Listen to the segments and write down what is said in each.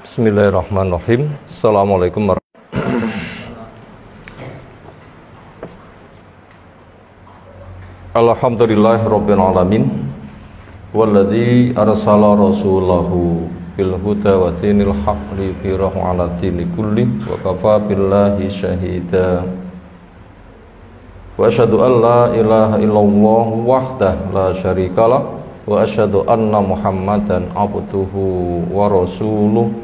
Bismillahirrahmanirrahim. Assalamualaikum warahmatullahi wabarakatuh. Alhamdulillahirabbil alamin. Walladzi arsala rasulahu bil huda wa dinil haqqi liyudhhirahu 'ala dini kulli wa kafa billahi syahida. Wa asyhadu an la ilaha illallah wahdahu la syarikalah wa asyhadu anna Muhammadan abduhu wa rasuluh.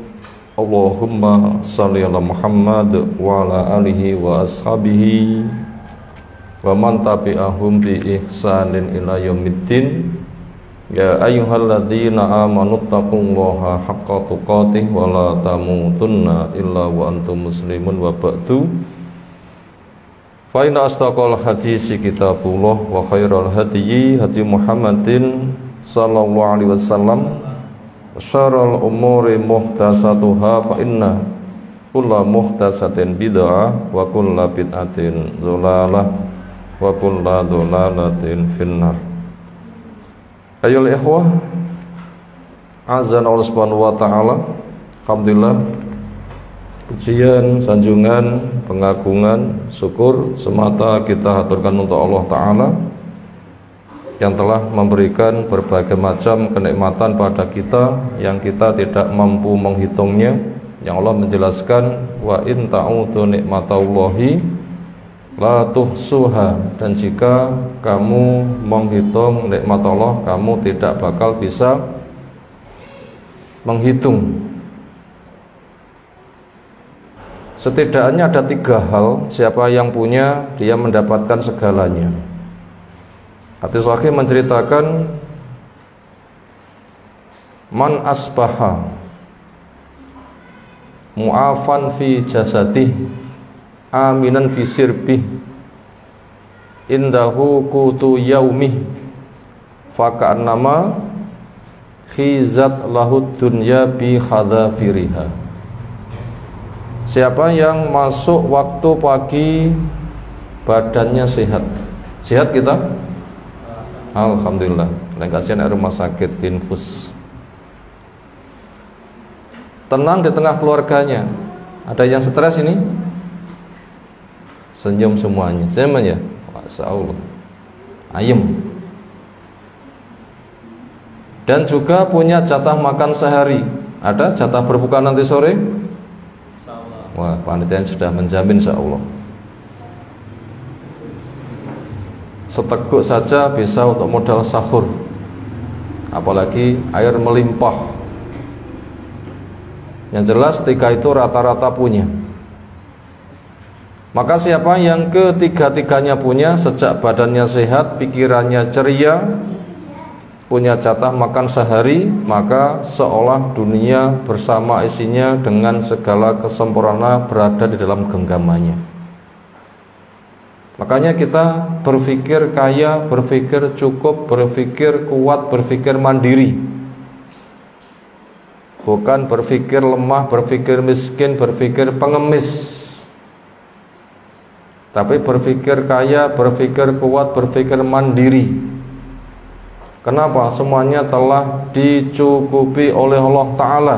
Allahumma shalli ala Muhammad wa ala alihi wa ashabihi wa man tabi'ahum bi ihsanin ila yaumiddin. Ya ayyuhalladzina amanu taqullaha haqqa tuqatih wa la tamutunna illa wa antum muslimun wa ba'du. Fa inna asdaqal hadisi kitabullah wa khairal hadyi hadyi Muhammadin sallallahu alaihi wasallam. Syarrul umuri muhdatsatuha fa inna kulla muhdatsatin bid'ah wa kulla bid'atin dhalalah wa kulla dhalalatin finnar. Ayyuhal ikhwah, azan Allah Subhanahu wa taala. Alhamdulillah, pujian, sanjungan, pengagungan, syukur semata kita haturkan untuk Allah taala yang telah memberikan berbagai macam kenikmatan pada kita yang kita tidak mampu menghitungnya. Yang Allah menjelaskan, wa in ta'udzu nikmatallahi la tuhsuha, dan jika kamu menghitung nikmat Allah, kamu tidak bakal bisa menghitung. Setidaknya ada 3 hal, siapa yang punya dia mendapatkan segalanya. Hadis sahih menceritakan, man asbaha mu'afan fi jasadih aminan fi sirbih indahu kutu yaumih faka'annama khizat lahud dunya bi khadafiriha. Siapa yang masuk waktu pagi badannya sehat. Sehat kita? Alhamdulillah. Kasihan rumah sakit infus. Tenang di tengah keluarganya. Ada yang stres ini? Senyum semuanya. Senyum ya? Masya Allah. Ayem. Dan juga punya jatah makan sehari. Ada jatah berbuka nanti sore? Wah, panitia sudah menjamin insya Allah. Seteguk saja bisa untuk modal sahur, apalagi air melimpah. Yang jelas 3 itu rata-rata punya. Maka siapa yang ketiga-tiganya punya, sejak badannya sehat, pikirannya ceria, punya jatah makan sehari, maka seolah dunia bersama isinya dengan segala kesempurnaan berada di dalam genggamannya. Makanya kita berpikir kaya, berpikir cukup, berpikir kuat, berpikir mandiri. Bukan berpikir lemah, berpikir miskin, berpikir pengemis. Tapi berpikir kaya, berpikir kuat, berpikir mandiri. Kenapa? Semuanya telah dicukupi oleh Allah Ta'ala.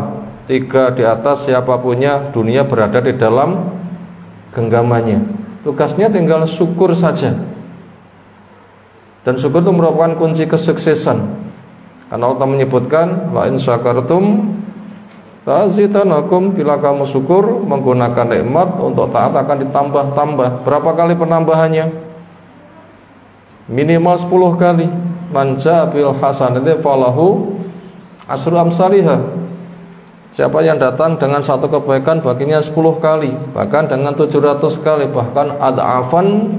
3 di atas, siapa punya, dunia berada di dalam genggamannya. Tugasnya tinggal syukur saja. Dan syukur itu merupakan kunci kesuksesan. Karena Allah menyebutkan, la in syakartum la azidanakum, bila kamu syukur menggunakan nikmat untuk taat akan ditambah-tambah. Berapa kali penambahannya? Minimal 10 kali. Man jaa bil hasanati falahu asyru amsalihha. Siapa yang datang dengan satu kebaikan baginya 10 kali, bahkan dengan 700 kali, bahkan ad'afan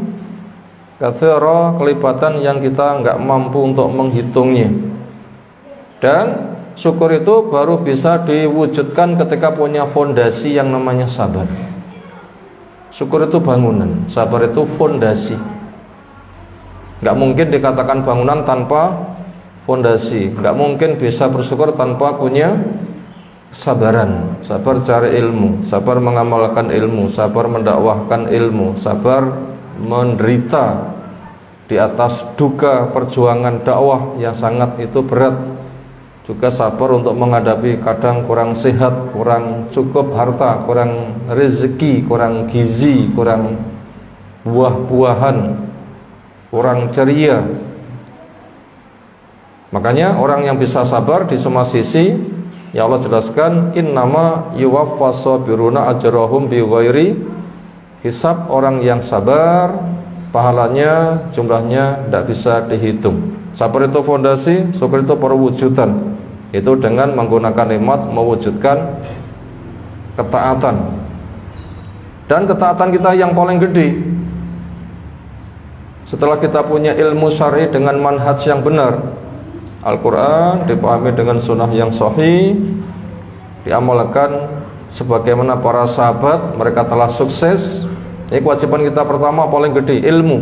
katsira, kelipatan yang kita enggak mampu untuk menghitungnya. Dan syukur itu baru bisa diwujudkan ketika punya fondasi yang namanya sabar. Syukur itu bangunan, sabar itu fondasi. Enggak mungkin dikatakan bangunan tanpa fondasi. Enggak mungkin bisa bersyukur tanpa punya kesabaran, sabar cari ilmu, sabar mengamalkan ilmu, sabar mendakwahkan ilmu, sabar menderita di atas duka perjuangan dakwah yang sangat itu berat. juga sabar untuk menghadapi kadang kurang sehat, kurang cukup harta, kurang rezeki, kurang gizi, kurang buah-buahan, kurang ceria. Makanya orang yang bisa sabar di semua sisi, ya Allah jelaskan, innama yuwaffas sabiruna ajrahum bighairi hisab. Orang yang sabar pahalanya jumlahnya tidak bisa dihitung. Sabar itu fondasi, syukur itu perwujudan. Itu dengan menggunakan nikmat mewujudkan ketaatan. Dan ketaatan kita yang paling gede, setelah kita punya ilmu syar'i dengan manhaj yang benar, Al-Quran dipahami dengan sunnah yang sahih, diamalkan sebagaimana para sahabat mereka telah sukses. Ini kewajiban kita pertama paling gede, ilmu.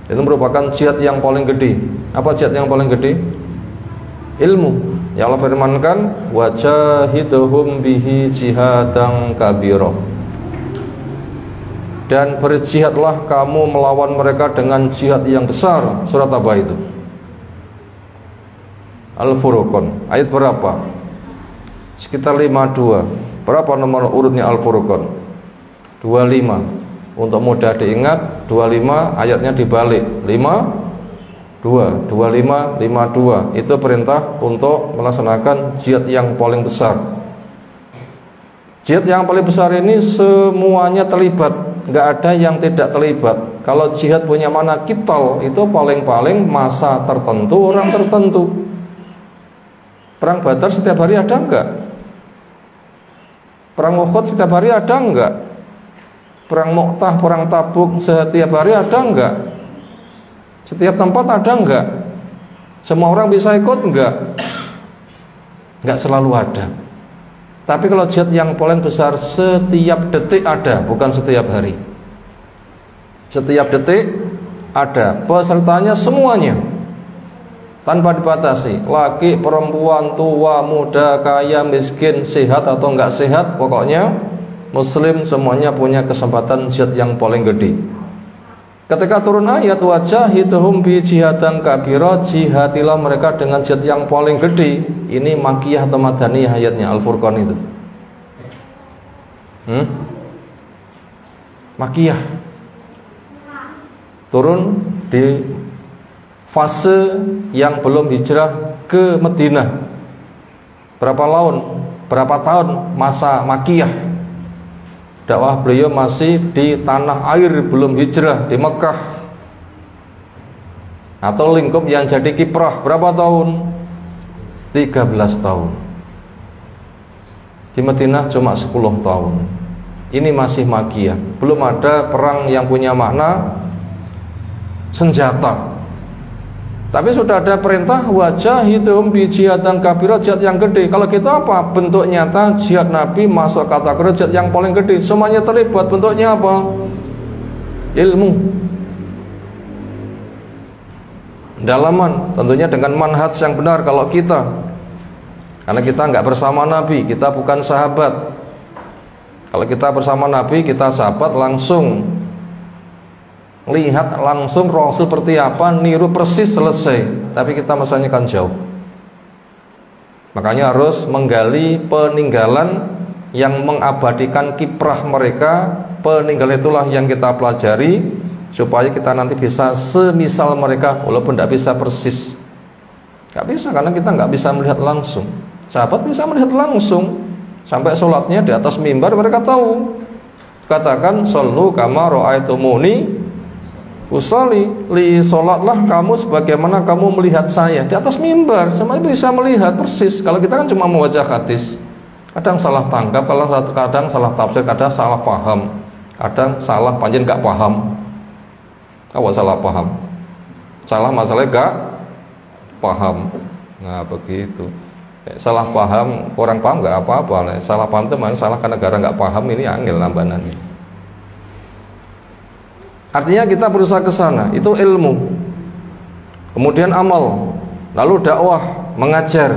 Itu merupakan jihad yang paling gede. Apa jihad yang paling gede? Ilmu. Ya Allah firmankan, wajahidhum bihi jihadan kabira. Dan berjihadlah kamu melawan mereka dengan jihad yang besar. Surat apa itu? Al-Furqan. Ayat berapa? Sekitar 52. Berapa nomor urutnya Al-Furqan? 25. Untuk mudah diingat, 25 ayatnya dibalik, 52, 25, 52. Itu perintah untuk melaksanakan jihad yang paling besar. Jihad yang paling besar ini semuanya terlibat, nggak ada yang tidak terlibat. Kalau jihad punya makna qital, itu paling-paling masa tertentu, orang tertentu. Perang Badar setiap hari ada enggak? Perang Uhud setiap hari ada enggak? Perang Mu'tah, perang Tabuk setiap hari ada enggak? Setiap tempat ada enggak? Semua orang bisa ikut enggak? Enggak selalu ada. Tapi kalau jihad yang paling besar setiap detik ada, bukan setiap hari. Setiap detik ada, pesertanya semuanya, tanpa dibatasi, laki, perempuan, tua, muda, kaya, miskin, sehat atau enggak sehat, pokoknya Muslim semuanya punya kesempatan jihad yang paling gede. Ketika turun ayat wajahidhum bi jihadan kabira, jihadilah mereka dengan jihad yang paling gede. Ini makiyah atau madaniyah ayatnya Al-Furqan itu? Makiyah. Turun di fase yang belum hijrah ke Madinah. Berapa tahun masa makiyah? Dakwah beliau masih di tanah air, belum hijrah di Mekah. Atau lingkup yang jadi kiprah berapa tahun? 13 tahun. Di Madinah cuma 10 tahun. Ini masih makiyah, belum ada perang yang punya makna senjata. Tapi sudah ada perintah wajahidhum bi jihadan kabira, jihad yang gede. Kalau kita apa? Bentuk nyata jihad Nabi masuk kategori jihad yang paling gede. Semuanya terlibat. Bentuknya apa? Ilmu. Dalaman, tentunya dengan manhaj yang benar. Kalau kita, karena kita nggak bersama Nabi, kita bukan sahabat. Kalau kita bersama Nabi, kita sahabat, langsung lihat langsung Rasul seperti apa, niru persis, selesai. Tapi kita masalahnya kan jauh. Makanya harus menggali peninggalan yang mengabadikan kiprah mereka. Peninggalan itulah yang kita pelajari, supaya kita nanti bisa semisal mereka, walaupun tidak bisa persis. Gak bisa, karena kita nggak bisa melihat langsung. Sahabat bisa melihat langsung. Sampai sholatnya di atas mimbar mereka tahu. Katakan shollu kama ra'aitumuni usolli, sholatlah kamu sebagaimana kamu melihat saya di atas mimbar. Semuanya bisa melihat persis. Kalau kita kan cuma membaca hadis, kadang salah tangkap, kadang salah tafsir, kadang salah paham, kadang salah panjen gak paham. Kalau salah paham, salah masalahnya gak paham. Nah begitu. Salah paham, kurang paham gak apa-apa. Salah paham itu mana salah karena negara gak paham, ini angel lambanannya. Artinya kita berusaha ke sana, itu ilmu. Kemudian amal, lalu dakwah, mengajar.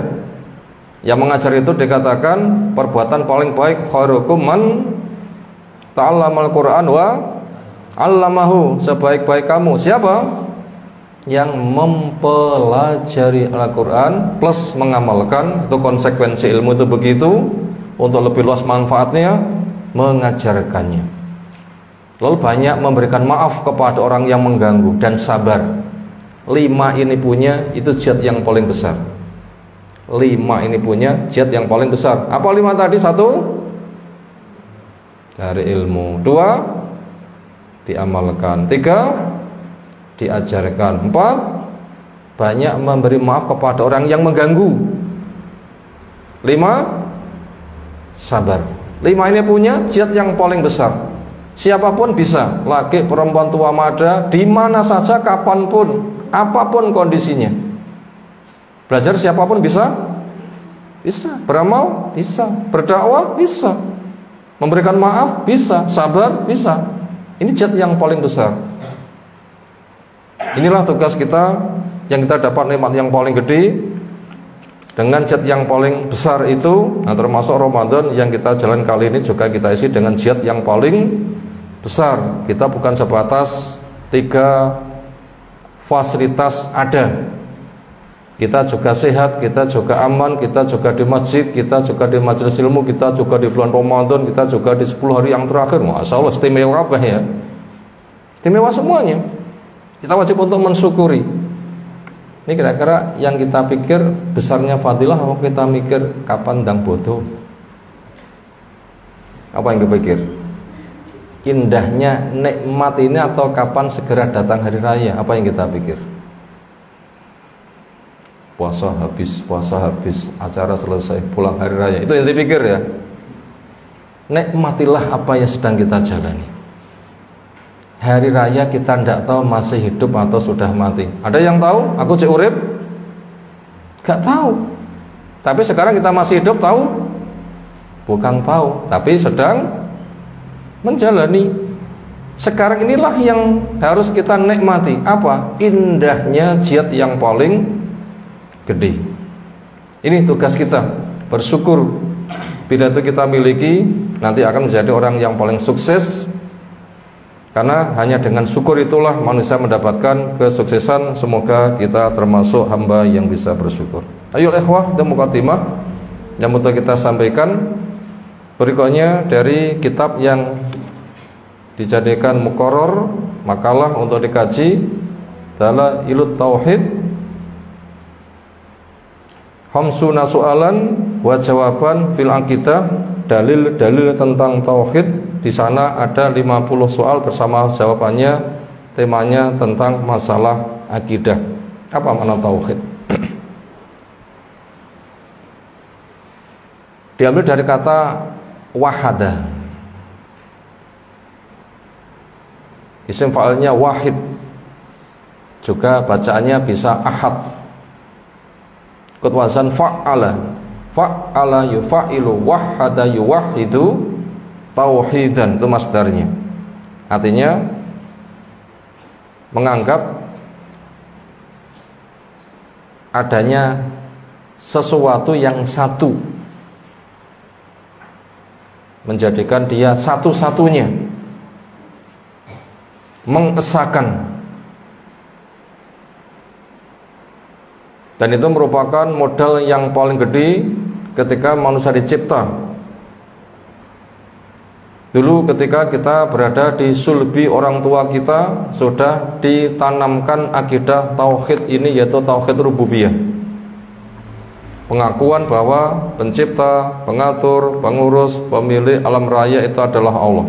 Yang mengajar itu dikatakan perbuatan paling baik, khairukum man ta'allamal Qur'an wa 'allamahu. Sebaik-baik kamu siapa? yang mempelajari Al-Quran plus mengamalkan, itu konsekuensi ilmu itu begitu. Untuk lebih luas manfaatnya, mengajarkannya. Lalu banyak memberikan maaf kepada orang yang mengganggu dan sabar. 5 ini punya, itu jihad yang paling besar. 5 ini punya jihad yang paling besar. Apa 5 tadi? 1, cari ilmu. 2, diamalkan. 3, diajarkan. 4, banyak memberi maaf kepada orang yang mengganggu. 5, sabar. 5 ini punya jihad yang paling besar. Siapapun bisa, laki, perempuan, tua, muda, di mana saja, kapanpun, apapun kondisinya. Belajar siapapun bisa? Bisa. Beramal? Bisa. Berdakwah? Bisa. Memberikan maaf? Bisa. Sabar? Bisa. Ini jihad yang paling besar. Inilah tugas kita, yang kita dapat nikmat yang paling gede dengan jihad yang paling besar itu. Nah, termasuk Ramadan yang kita jalan kali ini juga kita isi dengan jihad yang paling besar. Kita bukan sebatas 3 fasilitas ada. Kita juga sehat, kita juga aman, kita juga di masjid, kita juga di majelis ilmu, kita juga di bulan Ramadan, kita juga di 10 hari yang terakhir. Masya Allah, istimewa apa ya? Istimewa semuanya. Kita wajib untuk mensyukuri. Ini kira-kira yang kita pikir besarnya fadilah, apa kita mikir kapan ndang bodoh? Apa yang kita pikir? Indahnya nikmat ini atau kapan segera datang hari raya? Apa yang kita pikir? Puasa habis, acara selesai, pulang hari raya. Itu yang dipikir ya. Nikmatilah apa yang sedang kita jalani. Hari raya kita tidak tahu masih hidup atau sudah mati. Ada yang tahu? Aku cek urip? Gak tahu. Tapi sekarang kita masih hidup, tahu? Bukan tahu, tapi sedang menjalani. Sekarang inilah yang harus kita nikmati. Apa? Indahnya jihad yang paling gede. Ini tugas kita, bersyukur. Bila itu kita miliki, nanti akan menjadi orang yang paling sukses. Karena hanya dengan syukur itulah manusia mendapatkan kesuksesan. Semoga kita termasuk hamba yang bisa bersyukur. Ayo ikhwah dan mukaddimah yang untuk kita sampaikan berikutnya dari kitab yang dijadikan muqarrar, makalah untuk dikaji, adalah Ilut Tauhid, Khamsuna Su'alan wa Jawaban fil Aqidah, dalil-dalil tentang tauhid. Di sana ada 50 soal bersama jawabannya. Temanya tentang masalah akidah. Apa makna tauhid? Diambil dari kata wahada. Isim fa'ilnya wahid. Juga bacaannya bisa ahad. Ikut wazan fa'ala. Fa'ala yufa'ilu, wahada yuwahidu, tauhidan, itu masdarnya. Artinya menganggap adanya sesuatu yang satu, menjadikan dia satu-satunya, mengesahkan. Dan itu merupakan modal yang paling gede ketika manusia dicipta. Dulu ketika kita berada di sulbi orang tua kita, sudah ditanamkan akidah tauhid ini, yaitu tauhid rububiyah. Pengakuan bahwa pencipta, pengatur, pengurus, pemilik alam raya itu adalah Allah.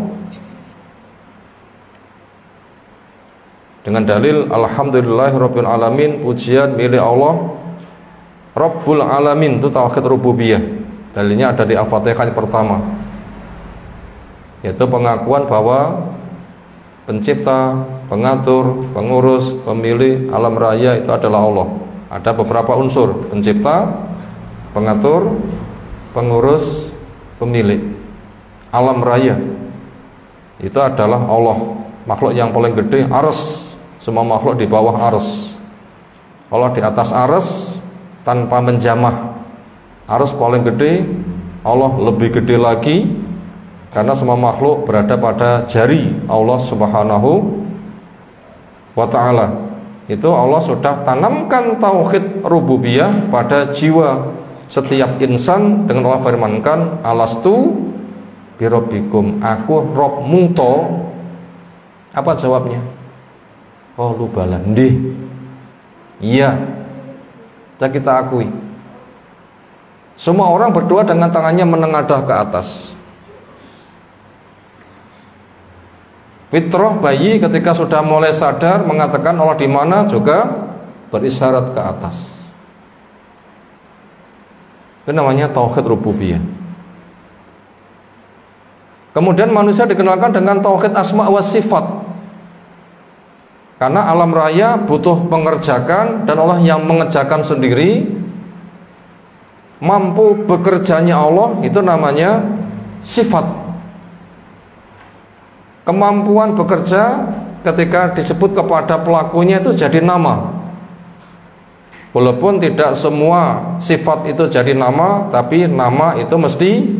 Dengan dalil alhamdulillahirabbil alamin, pujian milik Allah Rabbul alamin, itu tauhid rububiyah. Dalilnya ada di Al-Fatihah yang pertama, yaitu pengakuan bahwa pencipta, pengatur, pengurus, pemilik alam raya itu adalah Allah. Ada beberapa unsur: pencipta, pengatur, pengurus, pemilik alam raya itu adalah Allah. Makhluk yang paling gede ars, semua makhluk di bawah ars. Allah di atas ars tanpa menjamah. Ars paling gede, Allah lebih gede lagi. Karena semua makhluk berada pada jari Allah Subhanahu wa ta'ala. Itu Allah sudah tanamkan tauhid rububiyah pada jiwa setiap insan dengan Allah firmankan, alastu birabbikum, aku Rabbmu to. Apa jawabnya? Oh lu bala, ndih. Iya. Kita akui. Semua orang berdoa dengan tangannya menengadah ke atas. Fitrah bayi ketika sudah mulai sadar mengatakan Allah di mana juga berisyarat ke atas. Itu namanya tauhid rububiyah. Kemudian manusia dikenalkan dengan tauhid asma wa sifat. Karena alam raya butuh pengerjakan dan Allah yang mengerjakan sendiri. Mampu bekerjanya Allah itu namanya sifat. Kemampuan bekerja ketika disebut kepada pelakunya itu jadi nama. Walaupun tidak semua sifat itu jadi nama, tapi nama itu mesti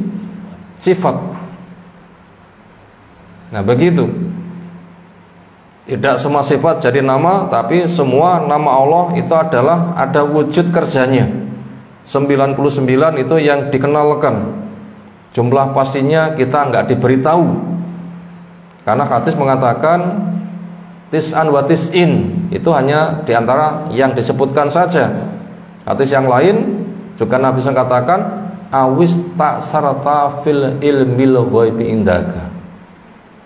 sifat. Nah begitu. Tidak semua sifat jadi nama, tapi semua nama Allah itu adalah ada wujud kerjanya. 99 itu yang dikenalkan. Jumlah pastinya kita nggak diberitahu. Karena hadis mengatakan tis'an wa tis'in, itu hanya diantara yang disebutkan saja. Hadis yang lain juga Nabi SAW katakan awis ta'sarata fil ilmil ghaibi indaka,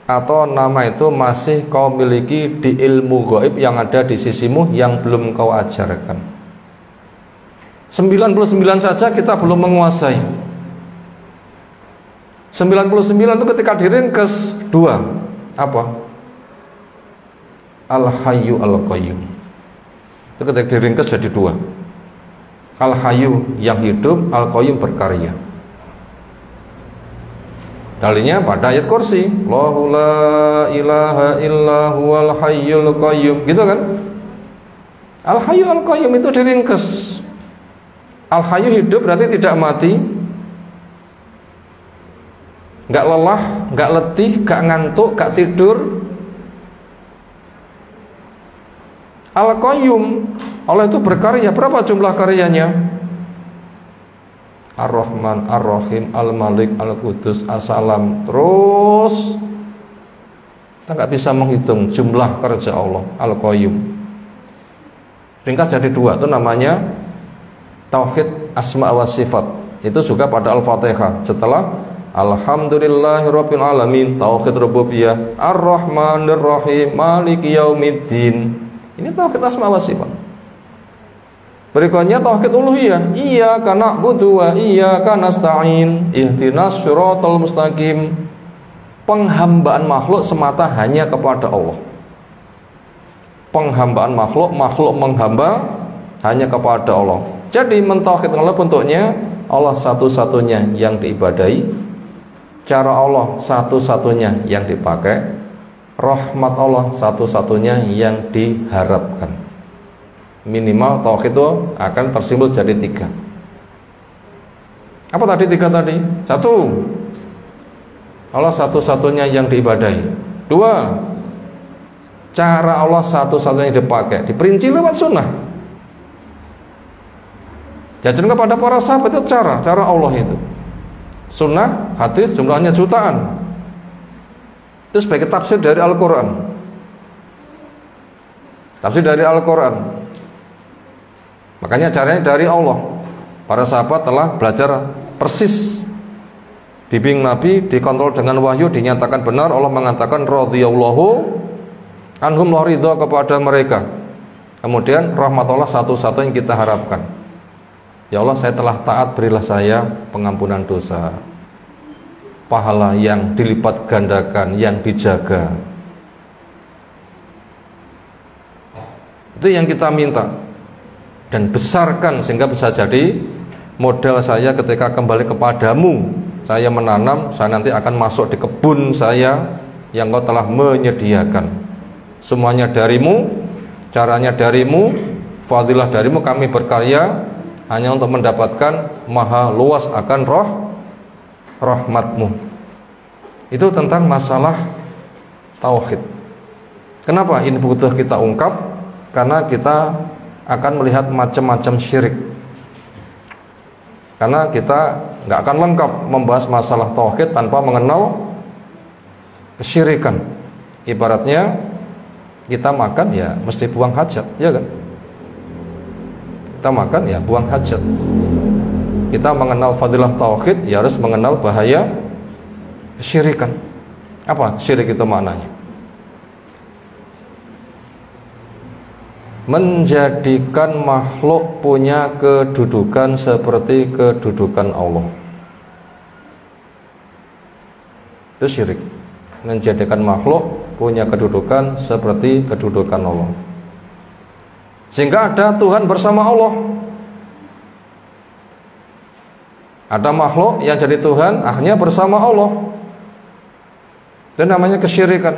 atau nama itu masih kau miliki di ilmu gaib yang ada di sisimu yang belum kau ajarkan. 99 saja kita belum menguasai. 99 itu ketika diringkes dua. Apa? Al-Hayyu Al-Qayyum. Itu ketika diringkas jadi dua. Al-Hayyu yang hidup, Al-Qayyum berkarya. Dalilnya pada ayat kursi, Allahu la ilaha illa huwal hayyul qayyum, gitu kan? Al-Hayyu Al-Qayyum itu diringkas. Al-Hayyu hidup berarti tidak mati, gak lelah, gak letih, gak ngantuk, gak tidur. Al-Qayyum, Allah itu berkarya. Berapa jumlah karyanya? Ar-Rahman, Ar-Rahim, Al-Malik, Al-Qudus, As-Salam. Terus kita gak bisa menghitung jumlah kerja Allah. Al-Qayyum ringkas jadi dua. Itu namanya tauhid asma wa sifat. Itu juga pada Al-Fatihah. Setelah Alhamdulillahirabbil alamin, tauhid rububiyah, Ar-Rahmanir Rahim, Maliki Yaumiddin. Ini tauhid asma wa sifat. Berikutnya tauhid uluhiyah, iyyaka na'budu wa iyyaka nasta'in, ihdinas siratal mustaqim. Penghambaan makhluk semata hanya kepada Allah. Penghambaan makhluk menghamba hanya kepada Allah. Jadi mentauhidkan Allah bentuknya Allah satu-satunya yang diibadahi, cara Allah satu-satunya yang dipakai, rahmat Allah satu-satunya yang diharapkan. Minimal tauhid itu akan tersimbol jadi tiga. Apa tadi tiga tadi? Satu, Allah satu-satunya yang diibadahi. Dua, cara Allah satu-satunya yang dipakai, diperinci lewat sunnah. Diajarkan kepada para sahabat itu cara Allah itu. Sunnah, hadis jumlahnya jutaan. Itu sebagai tafsir dari Al-Quran. Tafsir dari Al-Quran. Makanya caranya dari Allah. Para sahabat telah belajar persis. Bimbing Nabi dikontrol dengan wahyu, dinyatakan benar. Allah mengatakan radhiyallahu anhum, Allah ridha kepada mereka. Kemudian rahmat Allah satu-satunya yang kita harapkan. Ya Allah, saya telah taat, berilah saya pengampunan dosa, pahala yang dilipat gandakan, yang dijaga. Itu yang kita minta. Dan besarkan sehingga bisa jadi modal saya ketika kembali kepadamu. Saya menanam, saya nanti akan masuk di kebun saya yang kau telah menyediakan. Semuanya darimu, caranya darimu, fadilah darimu, kami berkarya hanya untuk mendapatkan maha luas akan rahmatmu. Itu tentang masalah tauhid. Kenapa ini butuh kita ungkap? Karena kita akan melihat macam-macam syirik. Karena kita nggak akan lengkap membahas masalah tauhid tanpa mengenal kesyirikan. Ibaratnya kita makan ya mesti buang hajat, ya kan? Kita makan ya buang hajat. Kita mengenal fadilah tauhid ya harus mengenal bahaya kesyirikan. Apa syirik itu maknanya? Menjadikan makhluk punya kedudukan seperti kedudukan Allah. Itu syirik. Menjadikan makhluk punya kedudukan seperti kedudukan Allah. Sehingga ada Tuhan bersama Allah. Ada makhluk yang jadi Tuhan akhirnya bersama Allah. Itu namanya kesyirikan.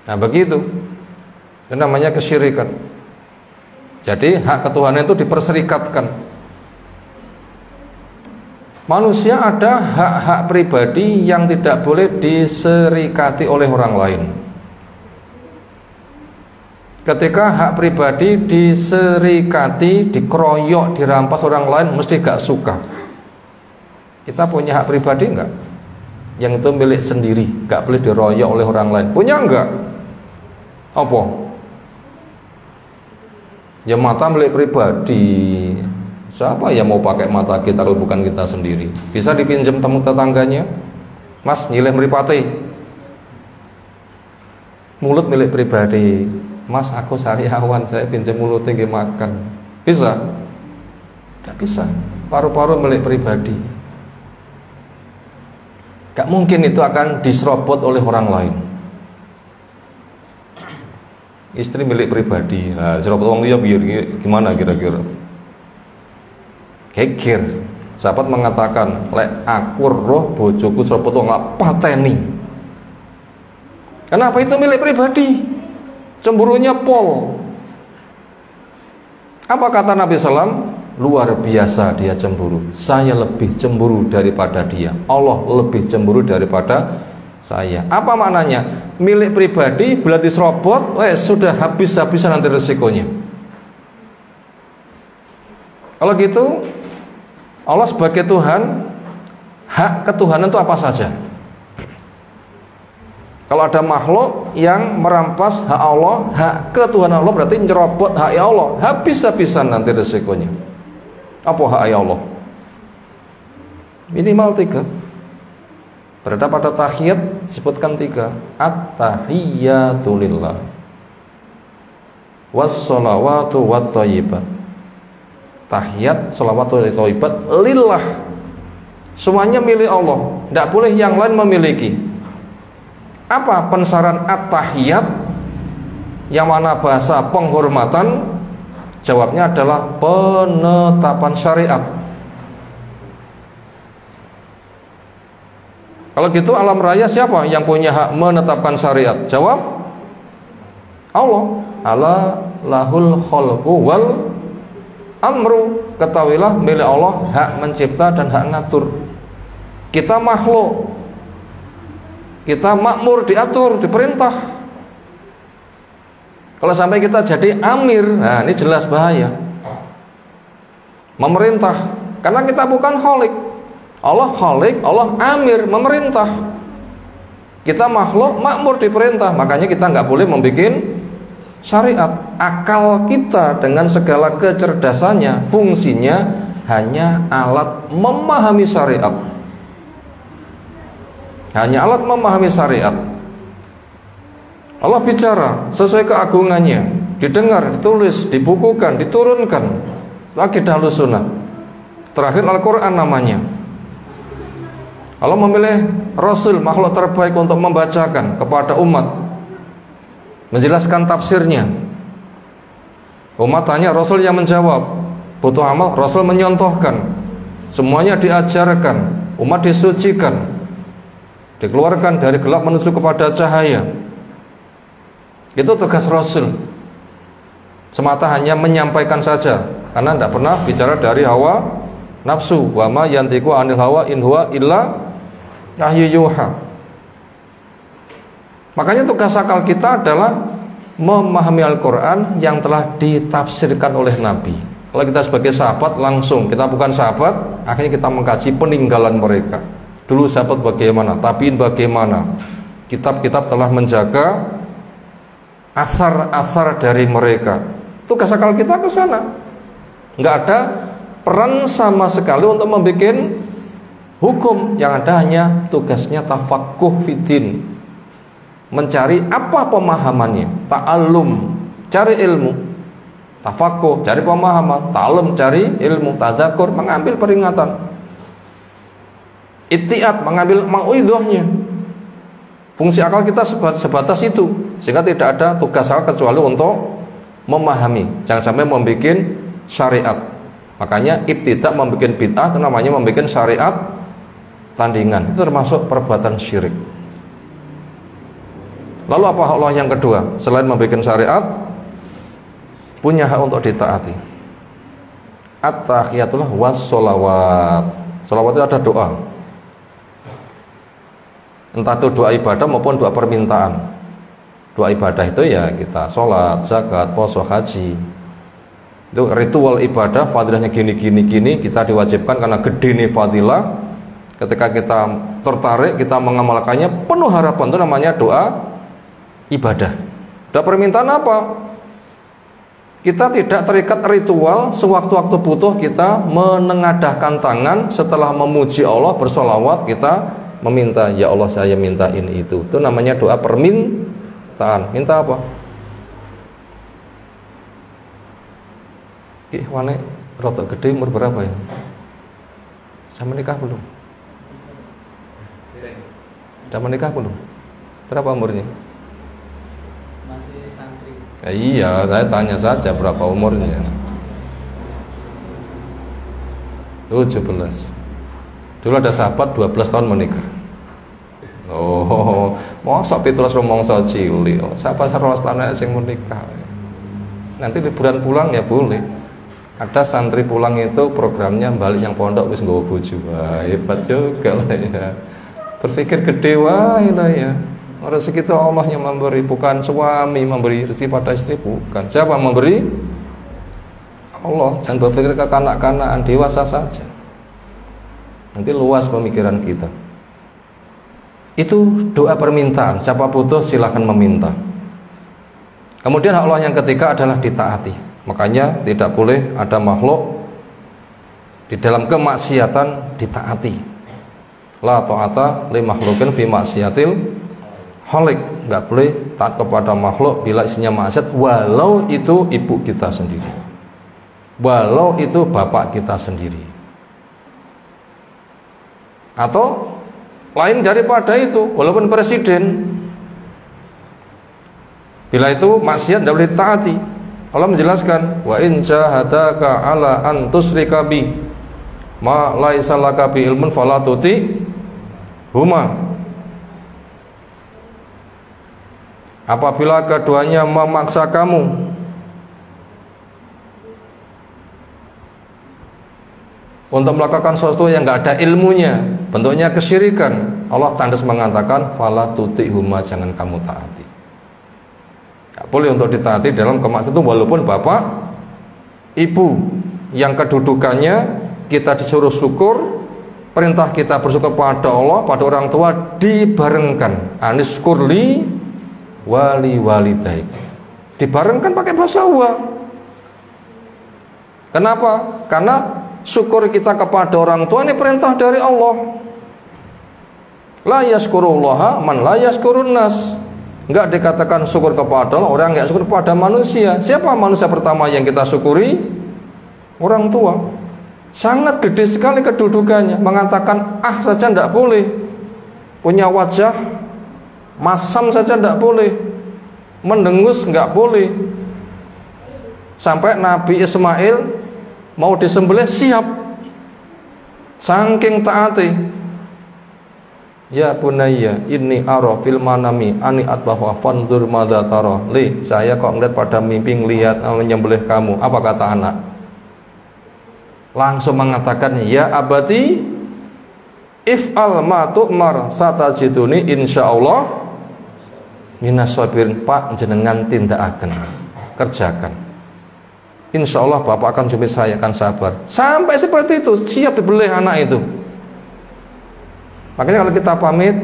Nah begitu. Itu namanya kesyirikan. Jadi hak ketuhanan itu diperserikatkan. Manusia ada hak-hak pribadi yang tidak boleh diserikati oleh orang lain. Ketika hak pribadi diserikati, dikeroyok, dirampas orang lain, mesti gak suka. Kita punya hak pribadi enggak? Yang itu milik sendiri, gak boleh diroyok oleh orang lain. Punya enggak? Apa? Ya mata milik pribadi. Siapa yang mau pakai mata kita kalau bukan kita sendiri? Bisa dipinjam temu tetangganya. Mas, nyileh mripate. Mulut milik pribadi. Mas, aku sariawan, saya pinjam mulutnya nggih makan. Bisa? Tidak bisa. Paru-paru milik pribadi. Gak mungkin itu akan diserobot oleh orang lain. Istri milik pribadi. Nah, serobot orang dia biar gimana kira-kira? Geger. Sahabat mengatakan, lek aku roh bojoku serobot nggak pateni. Kenapa? Itu milik pribadi. Cemburunya pol. Apa kata Nabi SAW? Luar biasa dia cemburu. Saya lebih cemburu daripada dia. Allah lebih cemburu daripada saya. Apa maknanya? Milik pribadi bila diserobot, sudah habis-habisan nanti resikonya. Kalau gitu, Allah sebagai Tuhan, hak ketuhanan itu apa saja? Kalau ada makhluk yang merampas hak Allah, hak ketuhanan Allah, berarti nyerobot hak Allah. Habis-habisan nanti resikonya. Apa hak Allah? Minimal 3. Berada pada tahiyat sebutkan 3. At-tahiyyatu lillah, was-shalawatu wat-thayyibat. Tahiyat, shalawatu wat-thayyibat lillah. Semuanya milik Allah. Tidak boleh yang lain memiliki. Apa pensaran at-tahiyat? Yang mana bahasa penghormatan? Jawabnya adalah penetapan syariat. Kalau gitu alam raya siapa yang punya hak menetapkan syariat? Jawab Allah. Ala lahul khalqu wal amru. Ketahuilah milik Allah hak mencipta dan hak ngatur. Kita makhluk, kita makmur, diatur, diperintah. Kalau sampai kita jadi amir, nah ini jelas bahaya. Memerintah, karena kita bukan khalik. Allah khalik, Allah amir, memerintah. Kita makhluk, makmur, diperintah. Makanya kita nggak boleh membuat syariat. Akal kita dengan segala kecerdasannya, fungsinya hanya alat memahami syariat. Hanya alat memahami syariat. Allah bicara sesuai keagungannya, didengar, ditulis, dibukukan, diturunkan. Akidah Ahlussunnah. Terakhir Al-Quran namanya. Allah memilih Rasul, makhluk terbaik untuk membacakan kepada umat, menjelaskan tafsirnya. Umat tanya, Rasul yang menjawab. Butuh amal, Rasul menyontohkan. Semuanya diajarkan, umat disucikan, dikeluarkan dari gelap menuju kepada cahaya. Itu tugas Rasul. Semata hanya menyampaikan saja, karena tidak pernah bicara dari hawa nafsu. Wa ma yantiqu anil hawa in huwa illa wahyu yuha. Makanya tugas akal kita adalah memahami Al-Quran yang telah ditafsirkan oleh Nabi. Kalau kita sebagai sahabat langsung, kita bukan sahabat, akhirnya kita mengkaji peninggalan mereka. Dulu sahabat bagaimana, tabiin bagaimana. Kitab-kitab telah menjaga asar-asar dari mereka. Tugas akal kita ke sana. Nggak ada peran sama sekali untuk membuat hukum. Yang ada hanya tugasnya tafaqquh fiddin, mencari apa pemahamannya, ta'allum, cari ilmu, tafaqquh, cari pemahaman, ta'allum, cari ilmu, tadzakur, mengambil peringatan, ittiad, mengambil mau'idhahnya. Fungsi akal kita sebatas itu, sehingga tidak ada tugas akal kecuali untuk memahami, jangan sampai membuat syariat. Makanya ibtidak membuat bid'ah itu namanya membuat syariat tandingan, itu termasuk perbuatan syirik. Lalu apa Allah yang kedua? Selain membuat syariat, punya hak untuk ditaati. At-tahiyatullah was-sholawat. Sholawat itu ada doa, entah itu doa ibadah maupun doa permintaan. Doa ibadah itu ya kita sholat, zakat, puasa, haji. Itu ritual ibadah, fadilahnya gini, kita diwajibkan karena gede nih fadilah. Ketika kita tertarik, kita mengamalkannya penuh harapan, itu namanya doa ibadah. Doa permintaan apa? Kita tidak terikat ritual, sewaktu-waktu butuh kita menengadahkan tangan setelah memuji Allah, bersolawat, kita meminta, ya Allah saya minta ini itu. Itu namanya doa permintaan. Minta apa? Wane rotok gede, umur berapa ini? Sudah menikah belum? Sudah menikah belum? Berapa umurnya? Masih santri. Ya, iya, saya tanya saja berapa umurnya. 17. Dulu ada sahabat 12 tahun menikah. Oh, mosok pitulas rumangsa cilik. Sahabat 12 tahun sing menikah. Nanti liburan pulang ya boleh. Ada santri pulang itu programnya balik yang pondok wis nggawa bojo. Wah, hebat juga lah ya. Berpikir gede wae lah ya. Rezeki itu Allah yang memberi, bukan suami memberi rezeki pada istri, bukan. Siapa memberi? Allah. Jangan berpikir kekanak-kanakan, dewasa saja. Nanti luas pemikiran kita. Itu doa permintaan. Siapa butuh silahkan meminta. Kemudian Allah yang ketiga adalah ditaati. Makanya tidak boleh ada makhluk di dalam kemaksiatan ditaati. La ta'ata li makhlukin fi maksiatil khaliq. Enggak boleh taat kepada makhluk bila isinya maksiat, walau itu ibu kita sendiri, walau itu bapak kita sendiri, atau lain daripada itu, walaupun presiden. Bila itu maksiat tidak boleh ditaati. Allah menjelaskan, wa in jahadaka ala an tusyrika bi ma laisa laka bi ilmun fala tuti huma. Apabila keduanya memaksa kamu untuk melakukan sesuatu yang enggak ada ilmunya, bentuknya kesyirikan, Allah tandas mengatakan fala tuti huma, jangan kamu taati. Boleh untuk ditaati dalam kemaksiatan itu walaupun bapak, ibu yang kedudukannya kita disuruh syukur, perintah kita bersyukur pada Allah, pada orang tua dibarengkan. Aniskurli wali walidaik, dibarengkan pakai bahasa wa. Kenapa? Karena syukur kita kepada orang tua ini perintah dari Allah. La yaskurullaha man la yaskurun nas. Enggak dikatakan syukur kepada Allah orang enggak syukur kepada manusia. Siapa manusia pertama yang kita syukuri? Orang tua. Sangat gede sekali kedudukannya. Mengatakan ah saja enggak boleh, punya wajah masam saja enggak boleh, mendengus enggak boleh. Sampai Nabi Ismail mau disembelih siap, saking taati. Ya bunayya inni ara fil manami ani atbahu fanzur madza tara. Li, saya kok ngeliat pada mimpi ngelihat menyembelih kamu. Apa kata anak? Langsung mengatakan, ya abati if'al ma tu'mar satajiduni insyaallah minas sabirin, Pak jenengan tindakaken, kerjakan. Insya Allah Bapak akan jumpai saya, akan sabar. Sampai seperti itu, siap dibelih anak itu. Makanya kalau kita pamit,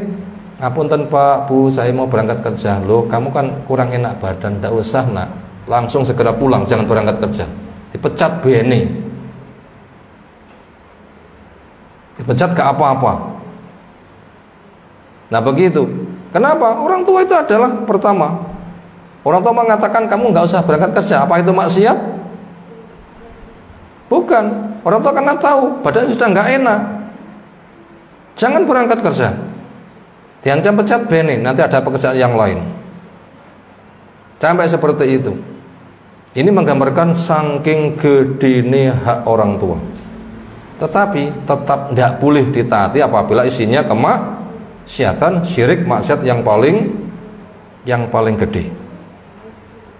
ngapunten Pak, Bu, saya mau berangkat kerja. Loh, kamu kan kurang enak badan, tidak usah nak, langsung segera pulang, jangan berangkat kerja. Dipecat bene, dipecat ke apa-apa. Nah begitu. Kenapa? Orang tua itu adalah pertama, orang tua mengatakan kamu nggak usah berangkat kerja. Apa itu maksiat? Bukan. Orang tua karena tahu badannya sudah nggak enak, jangan berangkat kerja. Diancam pecat bene, nanti ada pekerjaan yang lain. Sampai seperti itu. Ini menggambarkan saking gedene hak orang tua. Tetapi tetap tidak boleh ditaati apabila isinya kemaksiatan, syirik, maksiat yang paling gede.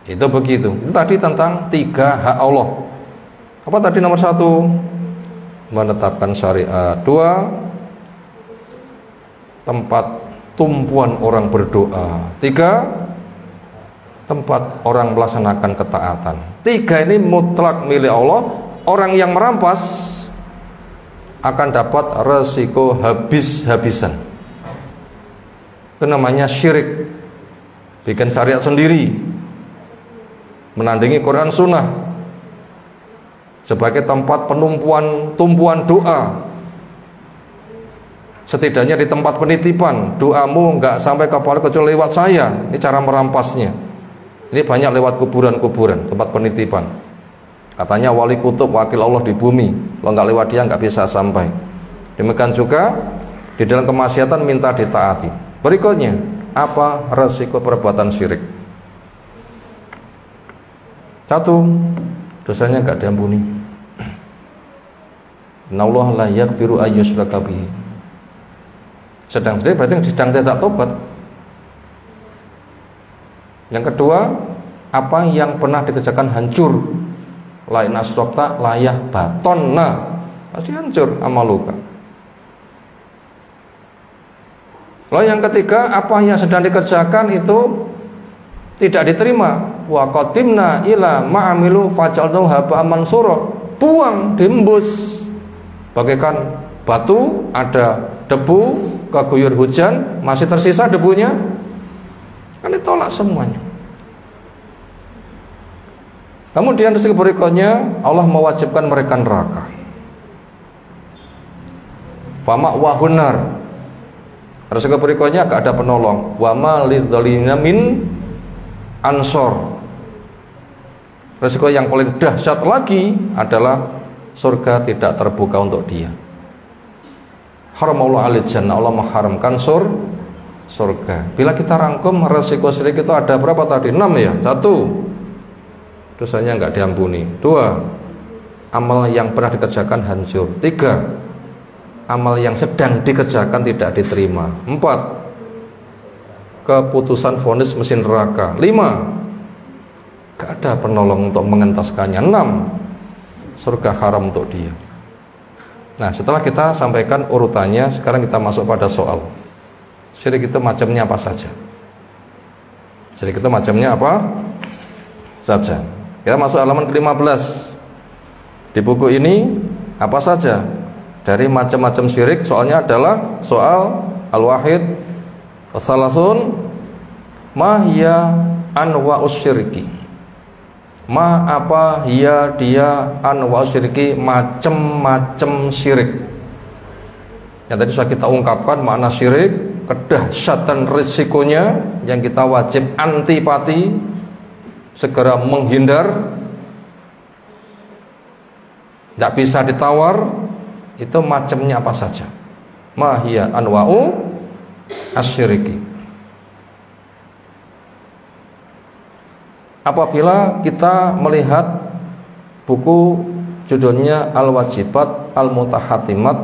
Itu begitu. Itu tadi tentang 3 hak Allah. Apa tadi nomor 1? Menetapkan syariat. 2, tempat tumpuan orang berdoa. 3, tempat orang melaksanakan ketaatan. 3 ini mutlak milik Allah. Orang yang merampas akan dapat resiko habis-habisan. Itu namanya syirik. Bikin syariat sendiri, menandingi Quran Sunnah sebagai tempat tumpuan doa. Setidaknya di tempat penitipan, doamu nggak sampai kepala kecuali lewat saya. Ini cara merampasnya. Ini banyak lewat kuburan-kuburan, tempat penitipan. Katanya wali kutub, wakil Allah di bumi, kalau nggak lewat dia nggak bisa sampai. Demikian juga di dalam kemaksiatan minta ditaati. Berikutnya, apa resiko perbuatan syirik? 1, dosanya nggak diampuni. Innallaha la yaghfiru an yushraka bihi. Sedang syirik berarti sedang tidak tobat. Yang kedua, apa yang pernah dikerjakan hancur. Lain asrokta layah batonna, pasti hancur amaluka. Lalu yang ketiga, apa yang sedang dikerjakan itu tidak diterima. Wa qatimna ila ma'amilu faj'alnahu haba'an mansura. Buang, diembus bagaikan batu, ada debu, keguyur hujan, masih tersisa debunya, kan ditolak semuanya. Kemudian resiko berikutnya, Allah mewajibkan mereka neraka. Fama wahunar. Resiko berikutnya gak ada penolong. Wa ma lidzalimin min ansor. Resiko yang paling dahsyat lagi adalah surga tidak terbuka untuk dia. Haramallahu alil jannah, Allah mengharamkan surga. Bila kita rangkum resiko syirik itu ada berapa tadi? 6 ya. 1, dosanya nggak diampuni. 2, amal yang pernah dikerjakan hancur. 3, amal yang sedang dikerjakan tidak diterima. 4, keputusan vonis mesin neraka. 5, gak ada penolong untuk mengentaskannya. 6, surga haram untuk dia. Nah, setelah kita sampaikan urutannya, sekarang kita masuk pada soal. Syirik itu macamnya apa saja? Syirik itu macamnya apa saja? Kita masuk halaman ke-15. Di buku ini apa saja dari macam-macam syirik? Soalnya adalah soal al-wahid wasalasun ma hiya anwa'us syirki. Ma apa hiya dia anwa'us syirki, macam-macam syirik. Yang tadi sudah kita ungkapkan makna syirik, kedahsyatan risikonya yang kita wajib antipati, segera menghindar, tidak bisa ditawar. Itu macamnya apa saja? Mahia anwa'u asyiriki. Apabila kita melihat buku judulnya Al-Wajibat Al-Mutahatimat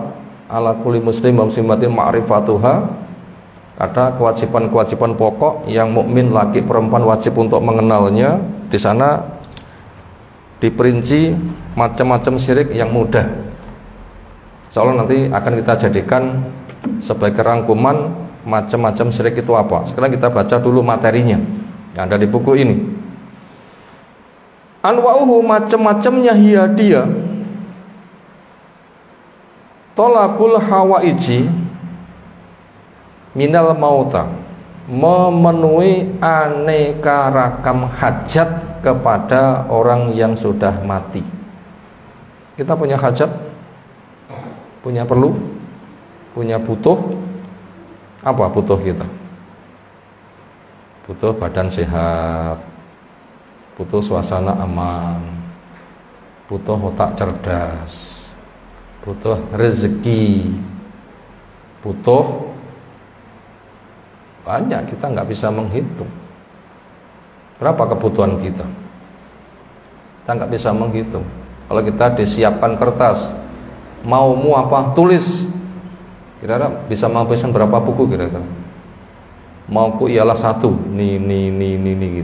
ala kulli muslim wa muslimatin ma'rifatuha, ada kewajiban-kewajiban pokok yang mukmin laki perempuan wajib untuk mengenalnya. Di sana diperinci macam-macam syirik yang mudah. Insyaallah nanti akan kita jadikan sebagai rangkuman macam-macam syirik itu apa. Sekarang kita baca dulu materinya yang ada di buku ini. Anwa'uhu, macam-macamnya hiya dia, tolabul hawaiji minal mauta, memenuhi aneka ragam hajat kepada orang yang sudah mati. Kita punya hajat, punya perlu, punya butuh. Apa butuh kita? Butuh badan sehat, butuh suasana aman, butuh otak cerdas, butuh rezeki, butuh banyak, kita nggak bisa menghitung berapa kebutuhan kita. Kita nggak bisa menghitung. Kalau kita disiapkan kertas, maumu apa, tulis, kira-kira bisa menghabiskan berapa buku kira-kira? Mauku ialah satu, nih,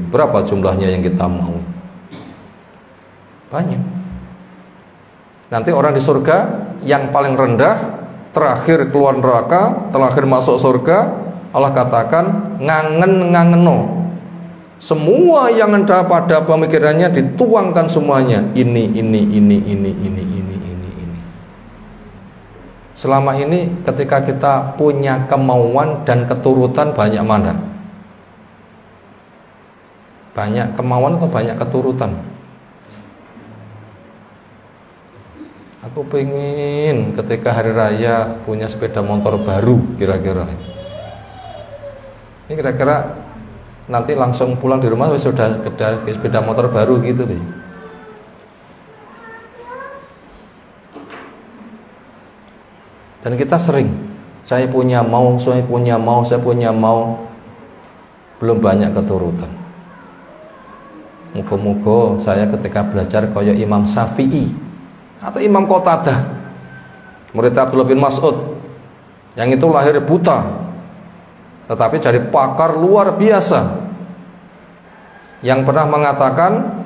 gitu. Berapa jumlahnya yang kita mau? Banyak. Nanti orang di surga yang paling rendah, terakhir keluar neraka, terakhir masuk surga, Allah katakan ngangeno. Semua yang ada pada pemikirannya dituangkan semuanya. Ini. Selama ini ketika kita punya kemauan dan keturutan banyak mana? Banyak kemauan atau banyak keturutan? Aku pengen ketika hari raya punya sepeda motor baru kira-kira. Ini kira-kira nanti langsung pulang di rumah sudah ada sepeda motor baru gitu deh. Dan kita sering, saya punya mau, belum banyak keturutan. Muga-muga saya ketika belajar kaya Imam Syafi'i atau Imam Qatadah, murid Abdullah bin Mas'ud, yang itu lahir buta, tetapi jadi pakar luar biasa, yang pernah mengatakan,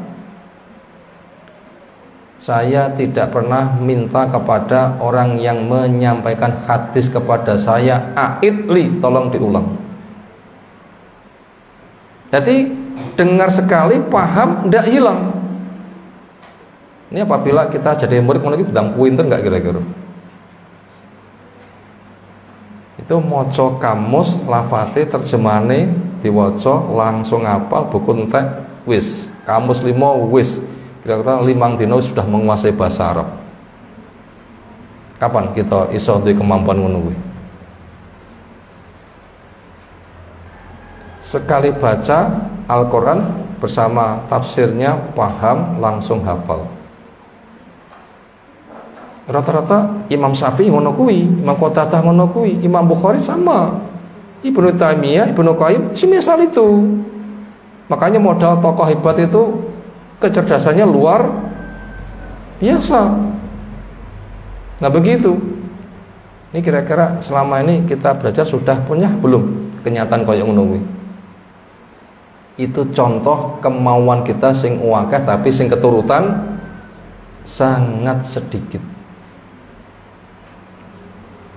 saya tidak pernah minta kepada orang yang menyampaikan hadis kepada saya, aidli, tolong diulang. Jadi dengar sekali, paham, tidak hilang. Ini apabila kita jadi murid lagi bidang pinter nggak kira-kira? Itu moco kamus, lafate, terjemahane, diwoco langsung hafal, buku entek wis, kamus 5 wis. Kira-kira 5 dino sudah menguasai bahasa Arab. Kapan kita iso duwe kemampuan ngono kuwi? Sekali baca Al-Quran bersama tafsirnya, paham, langsung hafal. Rata-rata Imam Syafi'i ngono kuwi, Imam Qatadah ngono kuwi, Imam Bukhari sama, Ibnu Taimiyah, Ibnu Qayyim semisal itu. Makanya modal tokoh hebat itu kecerdasannya luar biasa. Nah begitu. Ini kira-kira selama ini kita belajar sudah punya belum kenyataan kaya ngono kuwi? Itu contoh kemauan kita sing akeh tapi sing keturutan sangat sedikit.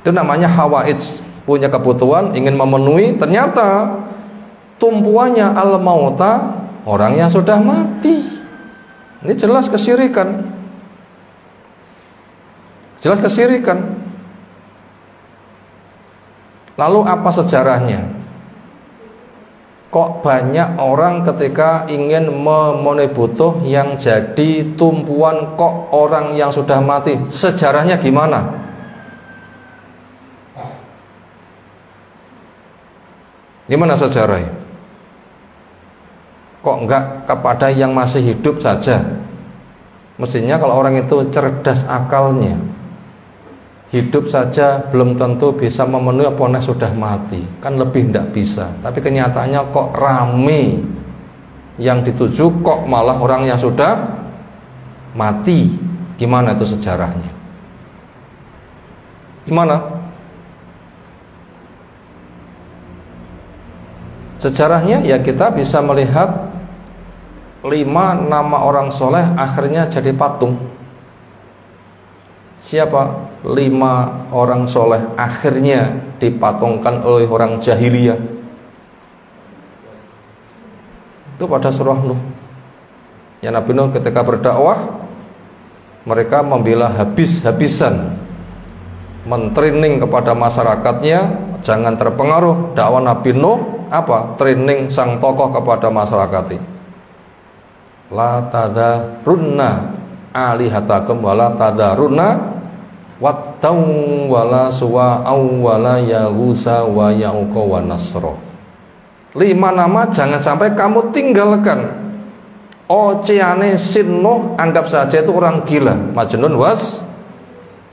Itu namanya hawaij, punya kebutuhan, ingin memenuhi, ternyata tumpuannya al-mauta, orang yang sudah mati. Ini jelas kesyirikan. Jelas kesyirikan. Lalu apa sejarahnya? Kok banyak orang ketika ingin memenuhi butuh yang jadi tumpuan kok orang yang sudah mati? Sejarahnya gimana? Gimana sejarahnya? Kok enggak kepada yang masih hidup saja? Mestinya kalau orang itu cerdas akalnya, hidup saja belum tentu bisa memenuhi apa yang sudah mati, kan lebih enggak bisa. Tapi kenyataannya kok rame yang dituju, kok malah orang yang sudah mati. Gimana itu sejarahnya? Gimana? Sejarahnya ya kita bisa melihat 5 nama orang soleh akhirnya jadi patung. Siapa? 5 orang soleh akhirnya dipatungkan oleh orang jahiliyah. Itu pada surah Nuh. Ya, Nabi Nuh ketika berdakwah, mereka membela habis-habisan, mentraining kepada masyarakatnya jangan terpengaruh dakwah Nabi Nuh. Apa? Training sang tokoh kepada masyarakatnya. La tadarunna alihatakum wala tadarunna wattau wala suwa'au wala yahusa wa ya'uqa wa nasra. 5 nama jangan sampai kamu tinggalkan. Oceane Nuh, anggap saja itu orang gila, majnun was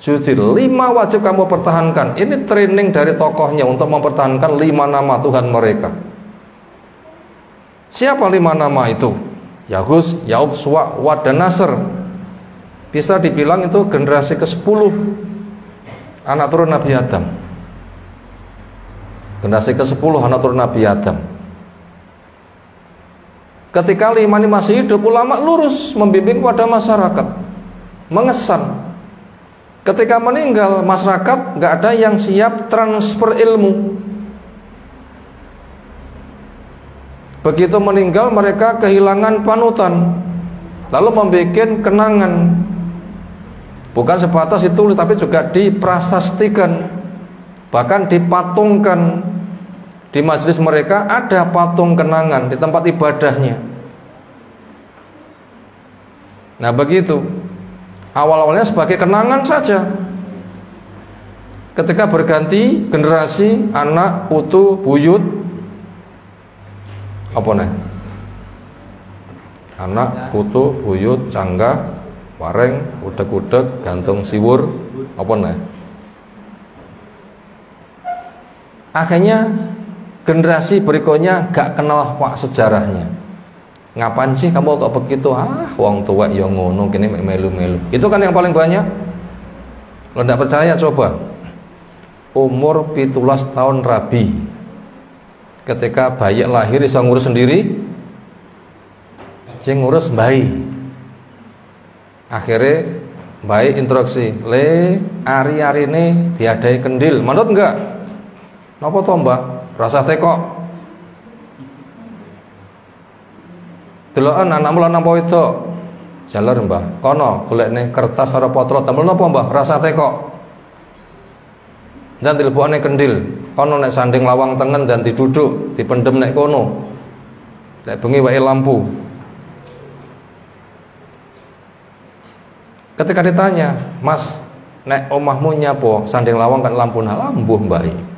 jujil. 5 wajib kamu pertahankan. Ini training dari tokohnya untuk mempertahankan 5 nama Tuhan mereka. Siapa 5 nama itu? Yagus, Ya'ub, Suwa, Wad, dan Nasr. Bisa dibilang itu generasi ke-10 anak turun Nabi Adam. Generasi ke-10 anak turun Nabi Adam. Ketika 5 ini masih hidup, ulama lurus membimbing kepada masyarakat, mengesan. Ketika meninggal, masyarakat nggak ada yang siap transfer ilmu. Begitu meninggal, mereka kehilangan panutan, lalu membuat kenangan. Bukan sebatas itu, tapi juga diprasastikan, bahkan dipatungkan. Di majelis mereka ada patung kenangan di tempat ibadahnya. Nah begitu, awal-awalnya sebagai kenangan saja. Ketika berganti generasi, anak, putu, buyut, apa nih? Anak, putu, buyut, canggah, wareng, udeg-udeg, gantung siwur, apa nih? Akhirnya generasi berikutnya gak kenal pak sejarahnya. Ngapain sih kamu kok begitu? Wong tua yang ngono kini melu-melu. Itu kan yang paling banyak. Kalau tidak percaya coba. Umur 17 tahun rabi, ketika bayi lahir bisa ngurus sendiri, sing ngurus bayi. Akhirnya bayi instruksi, le ari-ari ini diadai kendil. Manut enggak? Napa to, Mbak? Rasa tekok. Deloken anakmu lan napa itu? Jalar, Mbah. Kono golekne kertas karo potlot. Damel napa, Mbah? Rasa tekok. Dan dilebokne kendil. Kono nek sanding lawang tengen dan diduduk, dipendem nek kono. Nek bengi wae lampu. Ketika ditanya, "Mas, nek omahmu nyapo sanding lawang kan lampu nah lambuh, Mbak?"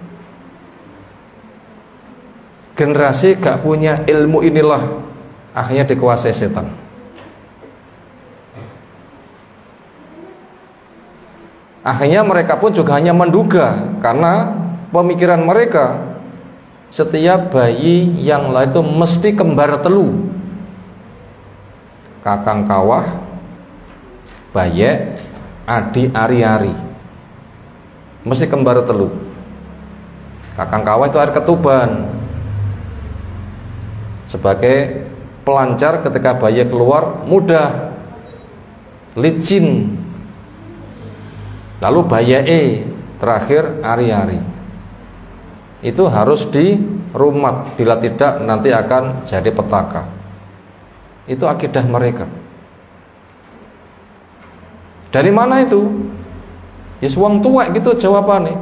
Generasi gak punya ilmu inilah akhirnya dikuasai setan. Akhirnya mereka pun juga hanya menduga, karena pemikiran mereka setiap bayi yang lahir itu mesti kembar telu. Kakang kawah, bayek, adi ari-ari, mesti kembar telu. Kakang kawah itu air ketuban, sebagai pelancar ketika bayi keluar mudah, licin. Lalu bayi terakhir ari-ari. Itu harus dirumat, bila tidak nanti akan jadi petaka. Itu akidah mereka. Dari mana itu? Ya wong tuwek gitu jawabannya.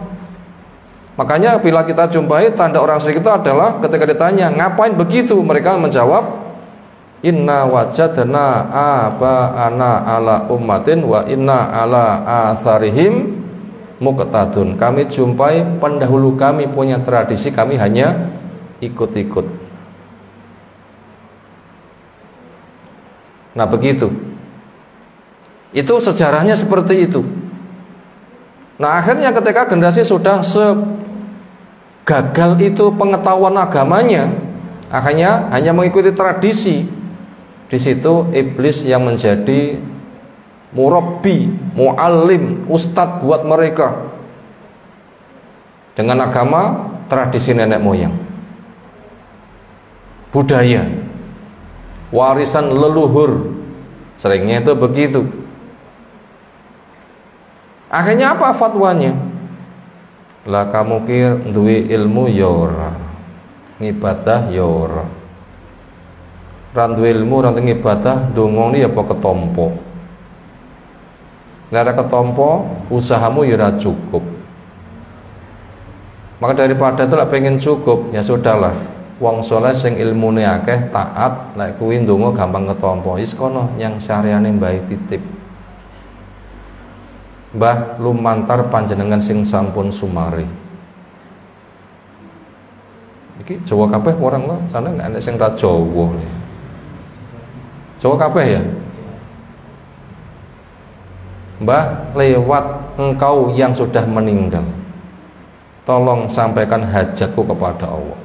Makanya bila kita jumpai tanda orang syirik itu adalah ketika ditanya ngapain begitu, mereka menjawab inna wajadna aba'ana ala ummatin wa inna ala atharihim muqtadun. Kami jumpai pendahulu kami punya tradisi, kami hanya ikut-ikut. Nah begitu. Itu sejarahnya seperti itu. Nah akhirnya ketika generasi sudah gagal itu pengetahuan agamanya, akhirnya hanya mengikuti tradisi. Di situ iblis yang menjadi murabbi, muallim, ustadz buat mereka dengan agama tradisi nenek moyang, budaya, warisan leluhur. Seringnya itu begitu. Akhirnya apa fatwanya? Lah kamu kir duwe ilmu ya ora, ngibadah ya ora. Ra duwe ilmu ra ngibadah ndonga ni apa ketompo. Nek ketompo usahamu ya ora cukup. Maka daripada itu lek pengen cukup, ya sudahlah. Wong saleh sing ilmune akeh taat, lek kuwi ndonga gampang ketompo. Wis kono yang syariane mbah titip. Mbah lumantar panjenengan sing sampun sumari. Iki Jawa kabeh orang lah, sana enggak ada sing ra Jawa. Jawa kabeh ya. Mbah, lewat engkau yang sudah meninggal, tolong sampaikan hajatku kepada Allah.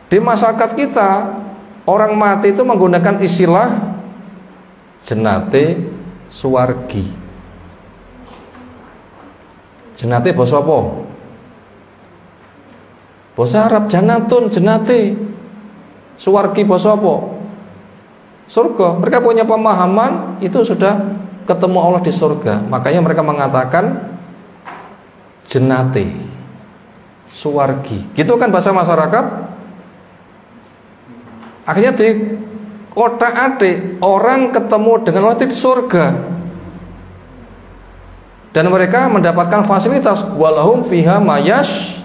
Di masyarakat kita, orang mati itu menggunakan istilah jenate suwargi. Jenate basa apa? Basa Arab janatun, jenate. Suwargi basa apa? Surga. Mereka punya pemahaman itu sudah ketemu Allah di surga. Makanya mereka mengatakan jenate, suwargi. Gitu kan bahasa masyarakat. Akhirnya di kota adik orang ketemu dengan Allah di surga, dan mereka mendapatkan fasilitas walahum fiha mayash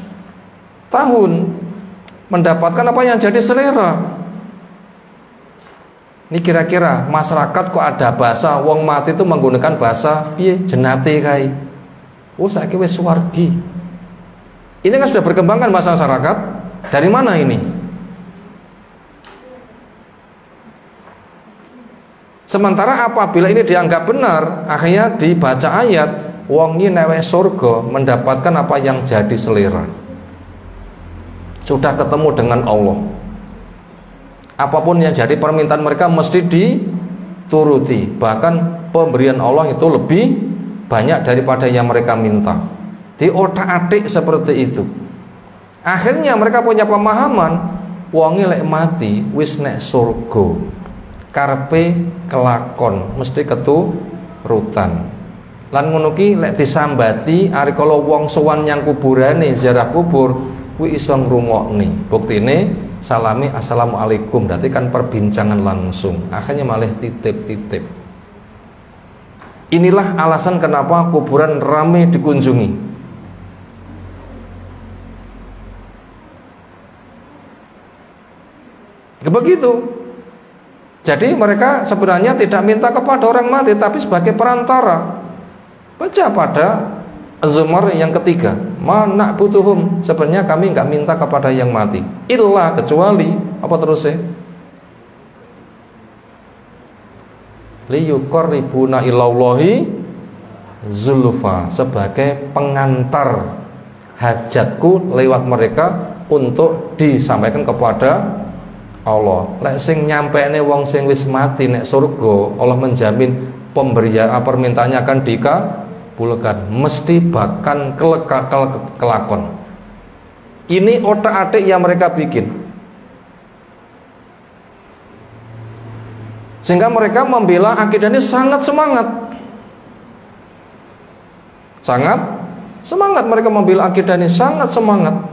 tahun, mendapatkan apa yang jadi selera. Ini kira-kira masyarakat kok ada bahasa wong mati itu menggunakan bahasa piye jenate kae. Oh saiki wis suwargi. Ini kan sudah berkembang kan bahasa masyarakat. Dari mana ini? Sementara apabila ini dianggap benar, akhirnya dibaca ayat wong iki nek surga mendapatkan apa yang jadi selera. Sudah ketemu dengan Allah. Apapun yang jadi permintaan mereka mesti dituruti. Bahkan pemberian Allah itu lebih banyak daripada yang mereka minta. Di otak-atik seperti itu. Akhirnya mereka punya pemahaman wonge lek mati wis nek surga. Karepe kelakon mesti keturutan. Lan ngono ki lek disambati ari kala wong sowan nyang kuburane ziarah kubur kuwi iso ngrungokne. Buktine salami assalamualaikum, berarti kan perbincangan langsung. Akhirnya malah titip-titip. Inilah alasan kenapa kuburan ramai dikunjungi. Begitu. Jadi mereka sebenarnya tidak minta kepada orang mati, tapi sebagai perantara. Baca pada Az-Zumar yang ketiga, mana butuhum, sebenarnya kami nggak minta kepada yang mati, illa kecuali apa terusnya, liyuqarribuna ilallahi zulfa, sebagai pengantar hajatku lewat mereka untuk disampaikan kepada Allah. Lek sing nyampene wong sing wis mati nek surga, Allah menjamin pemberian permintaannya akan dikabulkan, mesti bahkan kelakon. Ini otak-atik yang mereka bikin, sehingga mereka membela akidah ini sangat semangat. Sangat semangat mereka membela akidah ini, sangat semangat.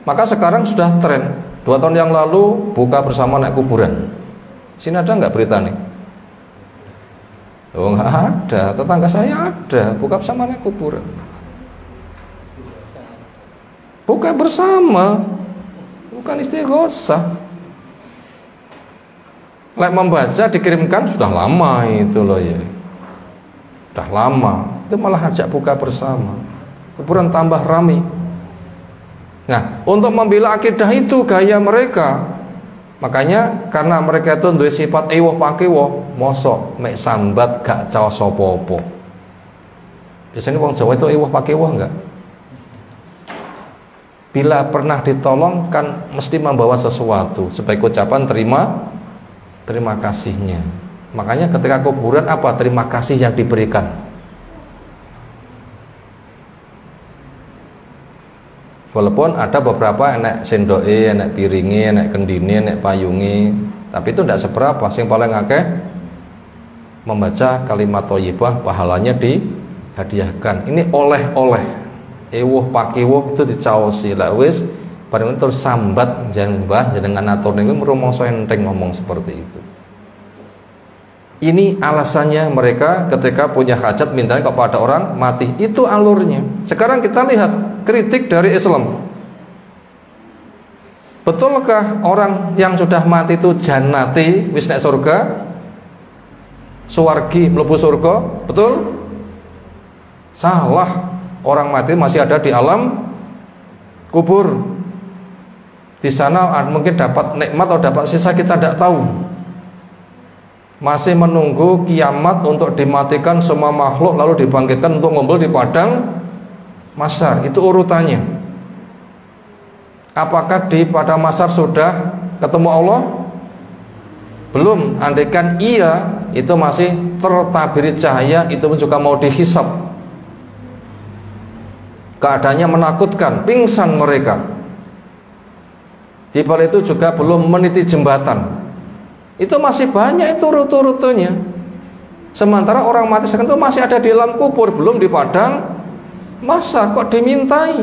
Maka sekarang sudah tren. 2 tahun yang lalu buka bersama naik kuburan. Sini ada nggak berita nih? Oh nggak ada, tetangga saya ada buka bersama naik kuburan. Buka bersama, bukan istighosah. Lek membaca dikirimkan sudah lama itu loh ya. Sudah lama, itu malah ajak buka bersama. Kuburan tambah ramai. Nah, untuk membela akidah itu gaya mereka. Makanya karena mereka itu duwe sifat ewoh pakewoh, mosok mek sambat gak caos apa-apa. Biasanya wong Jawa itu ewoh pakewoh enggak? Bila pernah ditolong kan mesti membawa sesuatu sebagai ucapan terima kasihnya. Makanya ketika kuburan apa terima kasih yang diberikan? Walaupun ada beberapa enek sendoke, enek piringi, enek kendini, enek payungi, tapi itu tidak seberapa. Yang paling akeh membaca kalimat thayyibah, pahalanya hadiahkan. Ini oleh-oleh. Ewuh pakiwuh itu dicaosi. Lah wis bareng terus sambat jangan Mbah jenengan atur niku rumangsa enteng ngomong seperti itu. Ini alasannya mereka ketika punya hajat mintanya kepada orang mati. Itu alurnya. Sekarang kita lihat kritik dari Islam. Betulkah orang yang sudah mati itu jannati wis nek surga? Suwargi mlebu surga? Betul? Salah. Orang mati masih ada di alam kubur. Di sana mungkin dapat nikmat atau dapat sisa kita tidak tahu. Masih menunggu kiamat untuk dimatikan semua makhluk lalu dibangkitkan untuk ngumpul di padang mahsyar. Itu urutannya. Apakah di padang mahsyar sudah ketemu Allah? Belum. Andaikan iya, itu masih tertabiri cahaya, itu pun juga mau dihisap. Keadaannya menakutkan, pingsan mereka. Di balik itu juga belum meniti jembatan. Itu masih banyak itu rute-rutenya. Sementara orang mati sekarang itu masih ada di dalam kubur, belum di padang mahsyar, kok dimintai.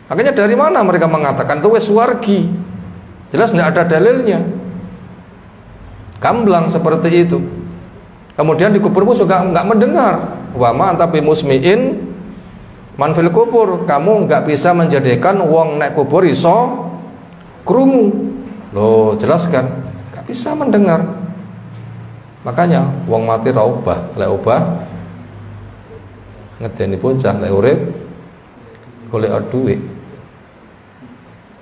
Makanya dari mana mereka mengatakan itu wis wargi? Jelas tidak ada dalilnya. Gamblang seperti itu. Kemudian di kubur pun juga enggak mendengar. Wa ma anta bimusmi'in man fil kubur. Kamu enggak bisa menjadikan wong nek kubur iso krungu. Loh, jelaskan, enggak bisa mendengar. Makanya wong mati ra obah, lek obah ngedeni bocah, lek urip golek duit.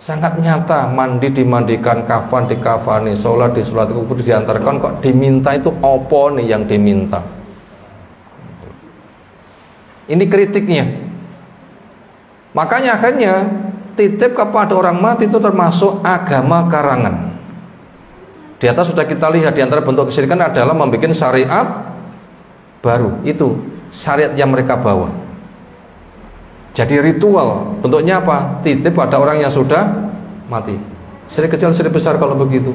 Sangat nyata, mandi dimandikan, kafan dikafani, sholat disolati, kubur diantarkan, kok diminta itu apa nih yang diminta? Ini kritiknya. Makanya akhirnya titip kepada orang mati itu termasuk agama karangan. Di atas sudah kita lihat di antara bentuk kesyirikan adalah membuat syariat baru. Itu syariat yang mereka bawa. Jadi ritual, bentuknya apa? Titip pada orang yang sudah mati. Syirik kecil, syirik besar kalau begitu.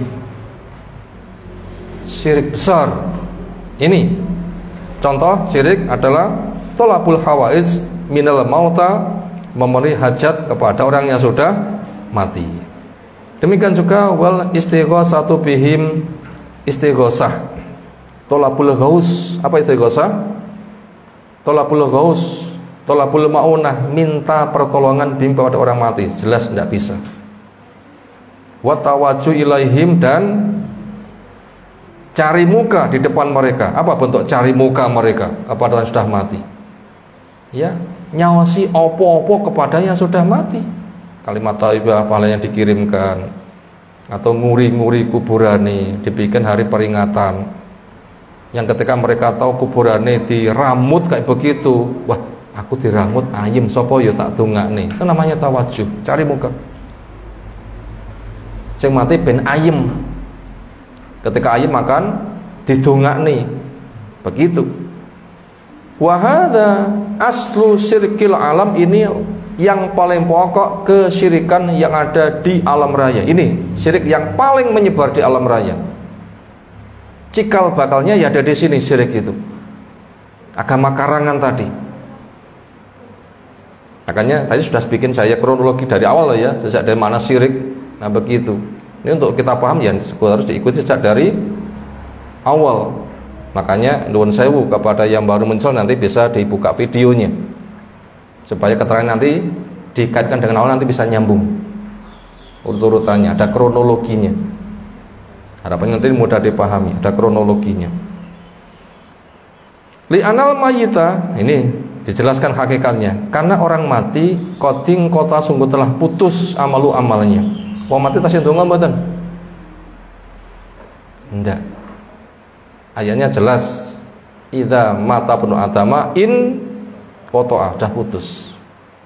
Syirik besar. Ini contoh syirik adalah tolabul hawaij minal mauta, memenuhi hajat kepada orang yang sudah mati. Demikian juga wal istighosatu bihim, istighosah. Tolabul ghaus, apa istighosah? Tolabul ghaus, tolabul maunah, minta pertolongan bim kepada orang mati, jelas tidak bisa. Wa tawaju ilaihim, dan cari muka di depan mereka. Apa bentuk cari muka mereka kepada orang yang sudah mati? Ya, nyawasi opo-opo kepada yang sudah mati. Kalimat thayyibah pahalanya dikirimkan, atau nguri-nguri kuburane, dibikin hari peringatan. Yang ketika mereka tahu kuburane diramut kayak begitu, wah, aku diramut ayem sopo yo tak dongakne. Itu namanya tawajuh, cari muka. Sing mati ben ayem. Ketika ayem makan didongakne. Begitu. Wa hadza aslu syirkil alam, ini yang paling pokok kesyirikan yang ada di alam raya. Ini syirik yang paling menyebar di alam raya. Cikal bakalnya ya ada di sini syirik itu. Agama karangan tadi. Makanya tadi sudah bikin saya kronologi dari awal ya, sejak dari mana syirik. Nah begitu. Ini untuk kita paham ya harus diikuti sejak dari awal. Makanya nuwun sewu kepada yang baru muncul, nanti bisa dibuka videonya supaya keterangan nanti dikaitkan dengan awal, nanti bisa nyambung urut-urutannya, ada kronologinya. Harapannya nanti mudah dipahami, ada kronologinya. Li'anal mayita, ini dijelaskan hakikatnya, karena orang mati koding kota sungguh telah putus amalu amalnya. Wong mati tasih ndonga mboten? Enggak. Ayatnya jelas, idza mata ibnu adama in qata'a, sudah putus.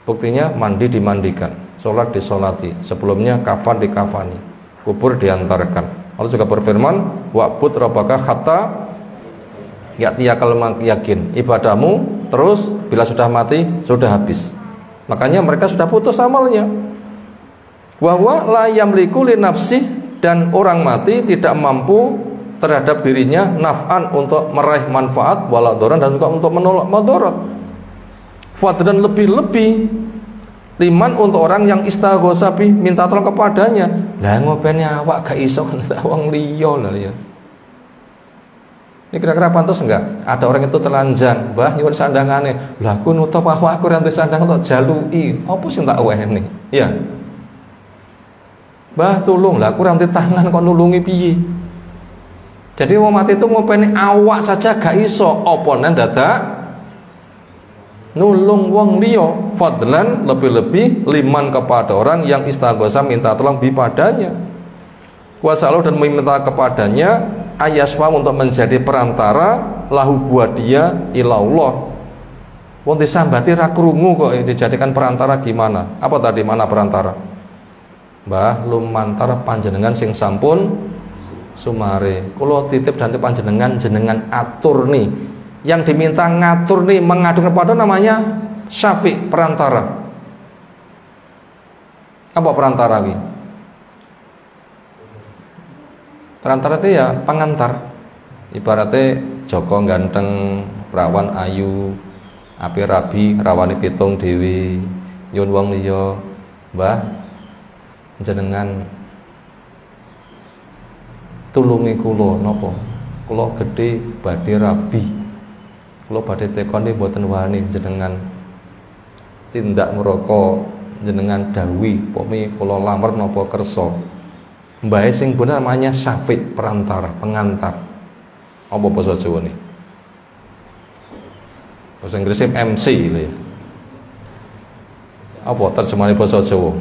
Buktinya mandi dimandikan, sholat disolati, sebelumnya kafan dikafani, kubur diantarkan. Allah juga berfirman, wa'bud rabbaka hatta ya'tiyakal yakin. Ibadahmu terus, bila sudah mati sudah habis. Makanya mereka sudah putus amalnya. Wa huwa la yamliku li nafsih, dan orang mati tidak mampu terhadap dirinya, naf'an untuk meraih manfaat, waladoran dan juga untuk menolak madarat. Fadlan lebih-lebih liman untuk orang yang istaghosa bih, minta tolong kepadanya. Lah ngopeni awak gak iso tak wong liya lah ya. Ini kira-kira pantas enggak? Ada orang itu telanjang, Mbah nyuwun sandangane. Lah aku nutup aku ora duwe sandang tok jaluki. Apa sing tak wehne? Ya. Mbah tulung, lah aku ora duwe tangan kok nulungi piye? Jadi wong mati itu ngopeni awak saja gak iso, apa nang dadak nulung wong liya. Fadlan lebih-lebih liman kepada orang yang istaghosa minta tolong bi padanya. Wasalu dan meminta kepadanya ayaswa untuk menjadi perantara lahu buat dia ilallah. Wong disambati ra krungu kok dijadikan perantara gimana? Apa tadi mana perantara? Mbah lumantar panjenengan sing sampun sumare. Kula titip dan panjenengan jenengan atur nih. Yang diminta ngatur nih mengadu kepada namanya syafi' perantara. Apa perantara ini? Perantara itu ya pengantar. Ibaratnya Joko ganteng, perawan ayu, api rabi, rawani pitung dewi, nyun wong liya, Mbah jenengan tulungi kula napa? Kula gedhe badhe rabi. Kula badhe tekoni mboten wani jenengan tindak meroko jenengan dawuhi pokoke kula lamar napa kersa. Mbae sing bener namanya syafi' perantara, pengantar. Apa basa Jawa nih? Bahasa Inggrisnya MC lho ya. Apa terjemahan basa Jawa?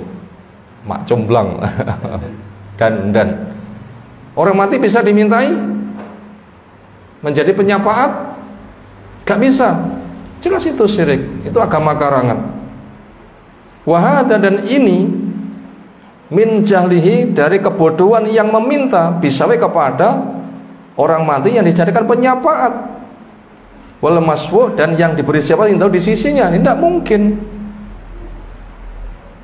Mak comblang. dan orang mati bisa dimintai menjadi penyafaat? Gak bisa. Jelas itu syirik, itu agama karangan. Wahada dan ini min jahlihi dari kebodohan yang meminta bisawe kepada orang mati yang dijadikan penyafaat. Wal maswu dan yang diberi siapa yang tahu di sisinya, ini tidak mungkin.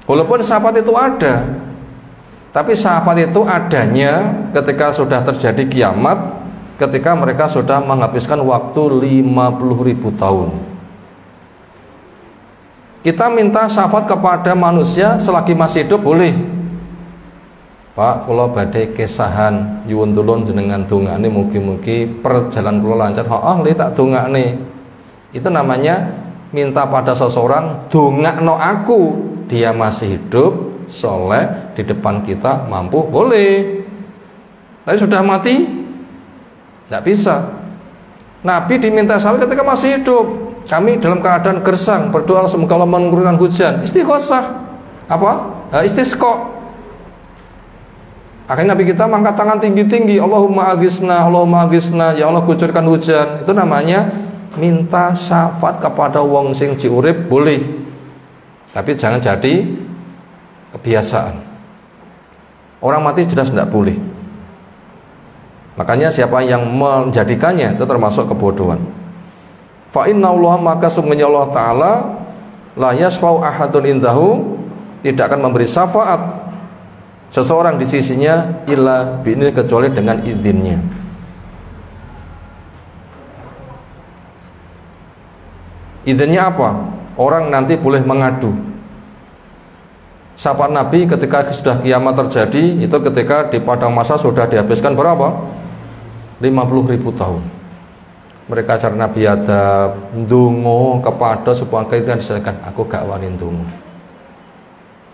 Walaupun syafaat itu ada, tapi syafaat itu adanya ketika sudah terjadi kiamat, ketika mereka sudah menghabiskan waktu 50.000 tahun. Kita minta syafaat kepada manusia selagi masih hidup boleh. Pak, kula badhe kesahan nyuwun tulung jenengan dongane mugi-mugi perjalanan kula lancar. Heeh, tak dongakne. Itu namanya minta pada seseorang dongakno aku. Dia masih hidup, soleh, di depan kita mampu, boleh. Tapi sudah mati, tidak bisa. Nabi diminta syafaat ketika masih hidup. Kami dalam keadaan gersang berdoa semoga Allah menurunkan hujan. Istighosah, apa? Istisqa. Akhirnya Nabi kita mengangkat tangan tinggi-tinggi, Allahumma agisna, ya Allah kucurkan hujan. Itu namanya minta syafaat kepada wong sing diurip boleh. Tapi jangan jadi kebiasaan. Orang mati jelas tidak boleh. Makanya siapa yang menjadikannya itu termasuk kebodohan. Fa inna Allah maka sungguhnya Allah Ta'ala la yasfa'u ahadun indahu, tidak akan memberi syafaat seseorang di sisinya illa bi'ini, kecuali dengan izinnya. Izinnya apa? Orang nanti boleh mengadu. Syafaat Nabi ketika sudah kiamat terjadi itu ketika di padang mahsyar sudah dihabiskan berapa? 50.000 tahun. Mereka cari Nabi Adam ndonga kepada supaya kita diselesaikan. Aku gak wani ndonga.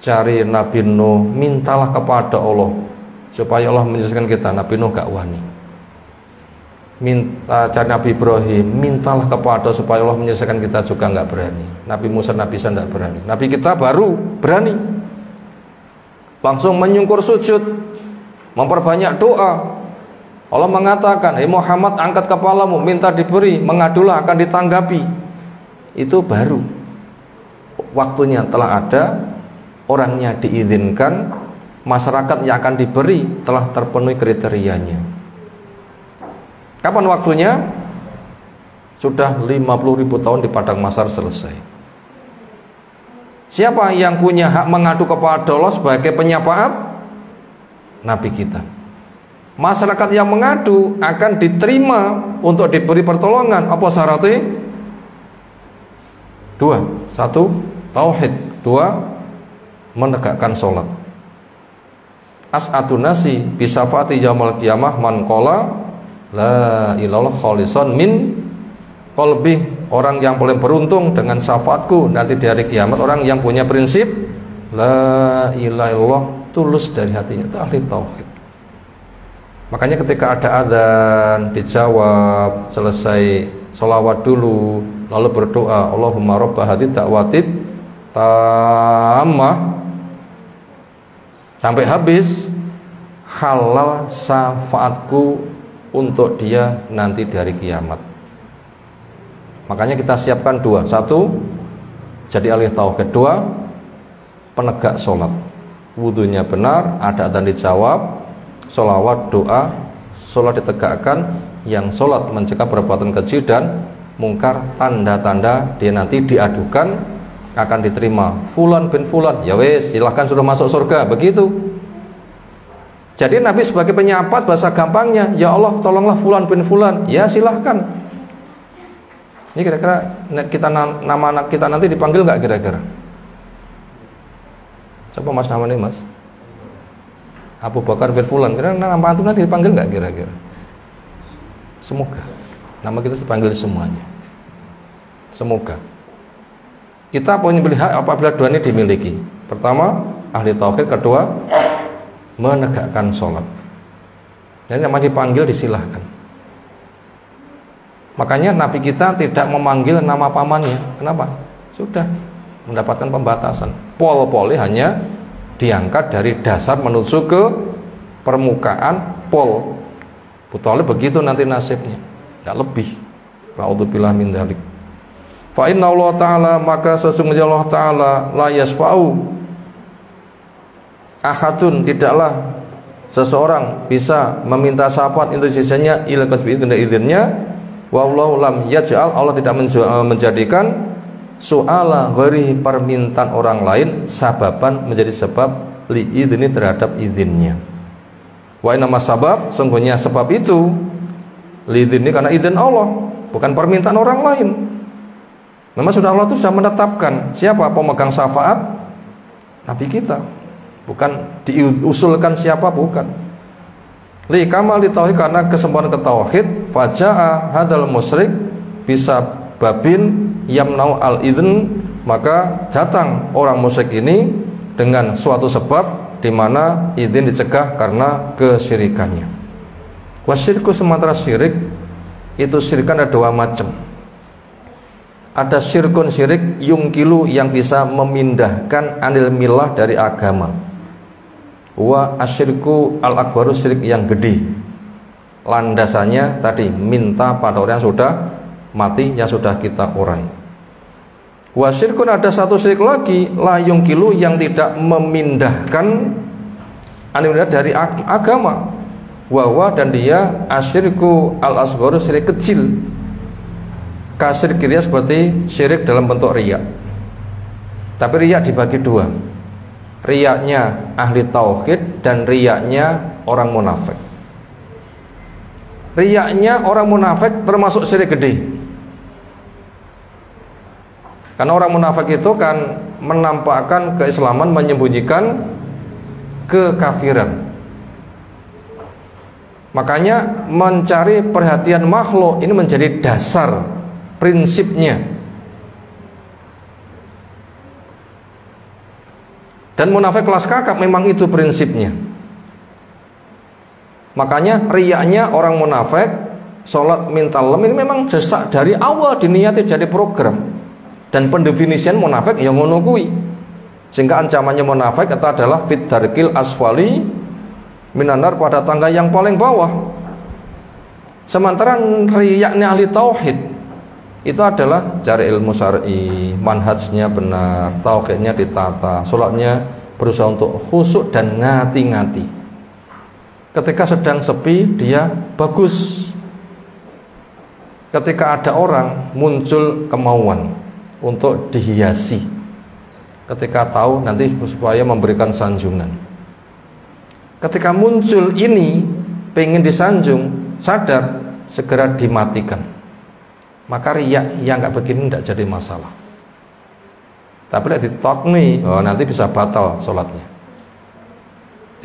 Cari Nabi Nuh, mintalah kepada Allah supaya Allah menyelesaikan kita. Nabi Nuh gak wani. Minta cari Nabi Ibrahim, mintalah kepada supaya Allah menyelesaikan kita, juga nggak berani. Nabi Musa, Nabi Isa nggak berani. Nabi kita baru berani. Langsung menyungkur sujud, memperbanyak doa. Allah mengatakan, "Hei Muhammad, angkat kepalamu, minta diberi, mengadulah akan ditanggapi." Itu baru waktunya telah ada, orangnya diizinkan, masyarakat yang akan diberi telah terpenuhi kriterianya. Kapan waktunya? Sudah 50.000 tahun di padang mahsyar selesai. Siapa yang punya hak mengadu kepada Allah sebagai penyafaat? Nabi kita. Masyarakat yang mengadu akan diterima untuk diberi pertolongan. Apa syaratnya? 2. 1. Tauhid. 2. Menegakkan sholat. As'atun nasi bisafati yaumil qiyamah man qala la ilaha khalisan min qalbi. Orang yang paling beruntung dengan syafaatku nanti di hari kiamat, orang yang punya prinsip la ilaha illallah tulus dari hatinya, itu ahli tauhid. Makanya ketika ada adzan dijawab, selesai sholawat dulu, lalu berdoa Allahumma rabba hadhihi da'watid tammah sampai habis, halal syafaatku untuk dia nanti di hari kiamat. Makanya kita siapkan 2. 1. Jadi ahli tauhid. 2. Penegak sholat. Wudunya benar, ada adzan dijawab, sholawat, doa, sholat ditegakkan. Yang sholat mencegah perbuatan keji dan mungkar, tanda-tanda dia nanti diadukan akan diterima. Fulan bin Fulan, ya wes silahkan sudah masuk surga. Begitu. Jadi Nabi sebagai penyapat, bahasa gampangnya, ya Allah tolonglah Fulan bin Fulan, ya silahkan. Ini kira-kira kita, nama anak kita nanti dipanggil nggak kira-kira? Siapa mas namanya mas? Abu Bakar bin Fulan, kira-kira nama antum nanti dipanggil nggak kira-kira? Semoga nama kita dipanggil semuanya. Semoga. Kita punya pilihan apabila 2 ini dimiliki. Pertama, ahli tauhid. Kedua, menegakkan sholat. Jadi nama dipanggil disilahkan. Makanya Nabi kita tidak memanggil nama pamannya. Kenapa? Sudah mendapatkan pembatasan. Pol-polnya hanya diangkat dari dasar menuju ke permukaan pol. Betul begitu nanti nasibnya. Tidak lebih. Na'udzubillah min dzalik. Fa inna Allah Ta'ala, maka sesungguhnya Allah Ta'ala la yasfa'u ahadun, tidaklah seseorang bisa meminta syafaat itu sisanya ila kadbi'idna idzinnya. Wallahu lam yaj'al, Allah tidak menjadikan su'ala ghairi, permintaan orang lain, sababan, menjadi sebab li'idni, terhadap izinnya. Wa inama sabab, sungguhnya sebab itu li'idni, karena izin Allah, bukan permintaan orang lain. Memang sudah Allah itu sudah menetapkan siapa pemegang syafaat, Nabi kita, bukan diusulkan siapa, bukan. Li kamal li tauhid, karena kesempurnaan ke tauhid, faja'a hadal musyrik bisa babin yamnau al idn, maka datang orang musyrik ini dengan suatu sebab di mana izin dicegah karena kesyirikannya. Wasyirku, sementara syirik itu syirikan ada 2 macam. Ada syirkun syirik yungkilu, yang bisa memindahkan anil milah, dari agama. Wa asyirku al-akbaru, syirik yang gede. Landasannya tadi minta pada orang yang sudah mati, yang sudah kita urai. Wa syirkun, ada satu syirik lagi, la yungkilu, yang tidak memindahkan anil milah dari agama. Wa dan dia asyirku al-asgharu, syirik kecil. Kasyirik riya, seperti syirik dalam bentuk riya. Tapi riya dibagi 2. Riyaknya ahli tauhid dan riyaknya orang munafik. Riyaknya orang munafik termasuk syirik gede. Karena orang munafik itu kan menampakkan keislaman, menyembunyikan kekafiran. Makanya mencari perhatian makhluk ini menjadi dasar prinsipnya. Dan munafik kelas kakap memang itu prinsipnya. Makanya riyaknya orang munafik, sholat minta lem, ini memang dari awal diniati jadi program. Dan pendefinisian munafik yang ngono kuwi. Sehingga ancamannya munafik itu adalah fit darkil asfali minanar, pada tangga yang paling bawah. Sementara riyaknya ahli tauhid itu adalah cari ilmu syar'i, manhajnya benar, tauhidnya ditata, sholatnya berusaha untuk khusyuk dan ngati-ngati. Ketika sedang sepi dia bagus. Ketika ada orang muncul kemauan untuk dihiasi. Ketika tahu nanti supaya memberikan sanjungan. Ketika muncul ini pengen disanjung, sadar, segera dimatikan. Maka riya yang nggak begini tidak jadi masalah. Tapi lihat ditokni, nanti bisa batal sholatnya.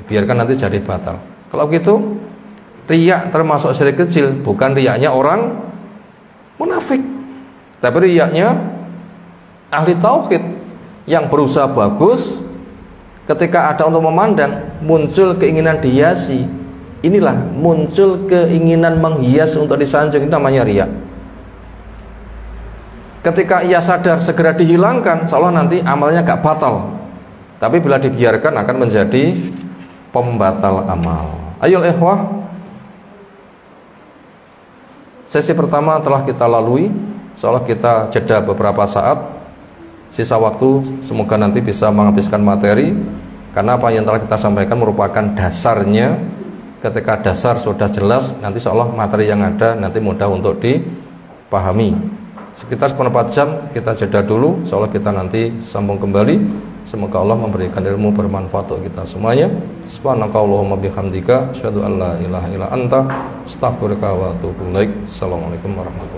Biarkan nanti jadi batal. Kalau begitu, riya termasuk syirik kecil, bukan riyanya orang munafik, tapi riyanya ahli tauhid yang berusaha bagus. Ketika ada untuk memandang, muncul keinginan dihiasi. Inilah muncul keinginan menghias untuk disanjung, ini namanya riya. Ketika ia sadar, segera dihilangkan, seolah nanti amalnya gak batal. Tapi bila dibiarkan akan menjadi pembatal amal. Ayo ikhwah, sesi pertama telah kita lalui, seolah kita jeda beberapa saat. Sisa waktu semoga nanti bisa menghabiskan materi, karena apa yang telah kita sampaikan merupakan dasarnya. Ketika dasar sudah jelas, nanti seolah materi yang ada nanti mudah untuk dipahami. Sekitar 1/4 jam kita jeda dulu, seolah kita nanti sambung kembali. Semoga Allah memberikan ilmu bermanfaat untuk kita semuanya. Subhanakallahumma bihamdika, asyhadu an la ilaha illa anta, astaghfiruka wa atubu ilaik. Assalamualaikum warahmatullahi wabarakatuh.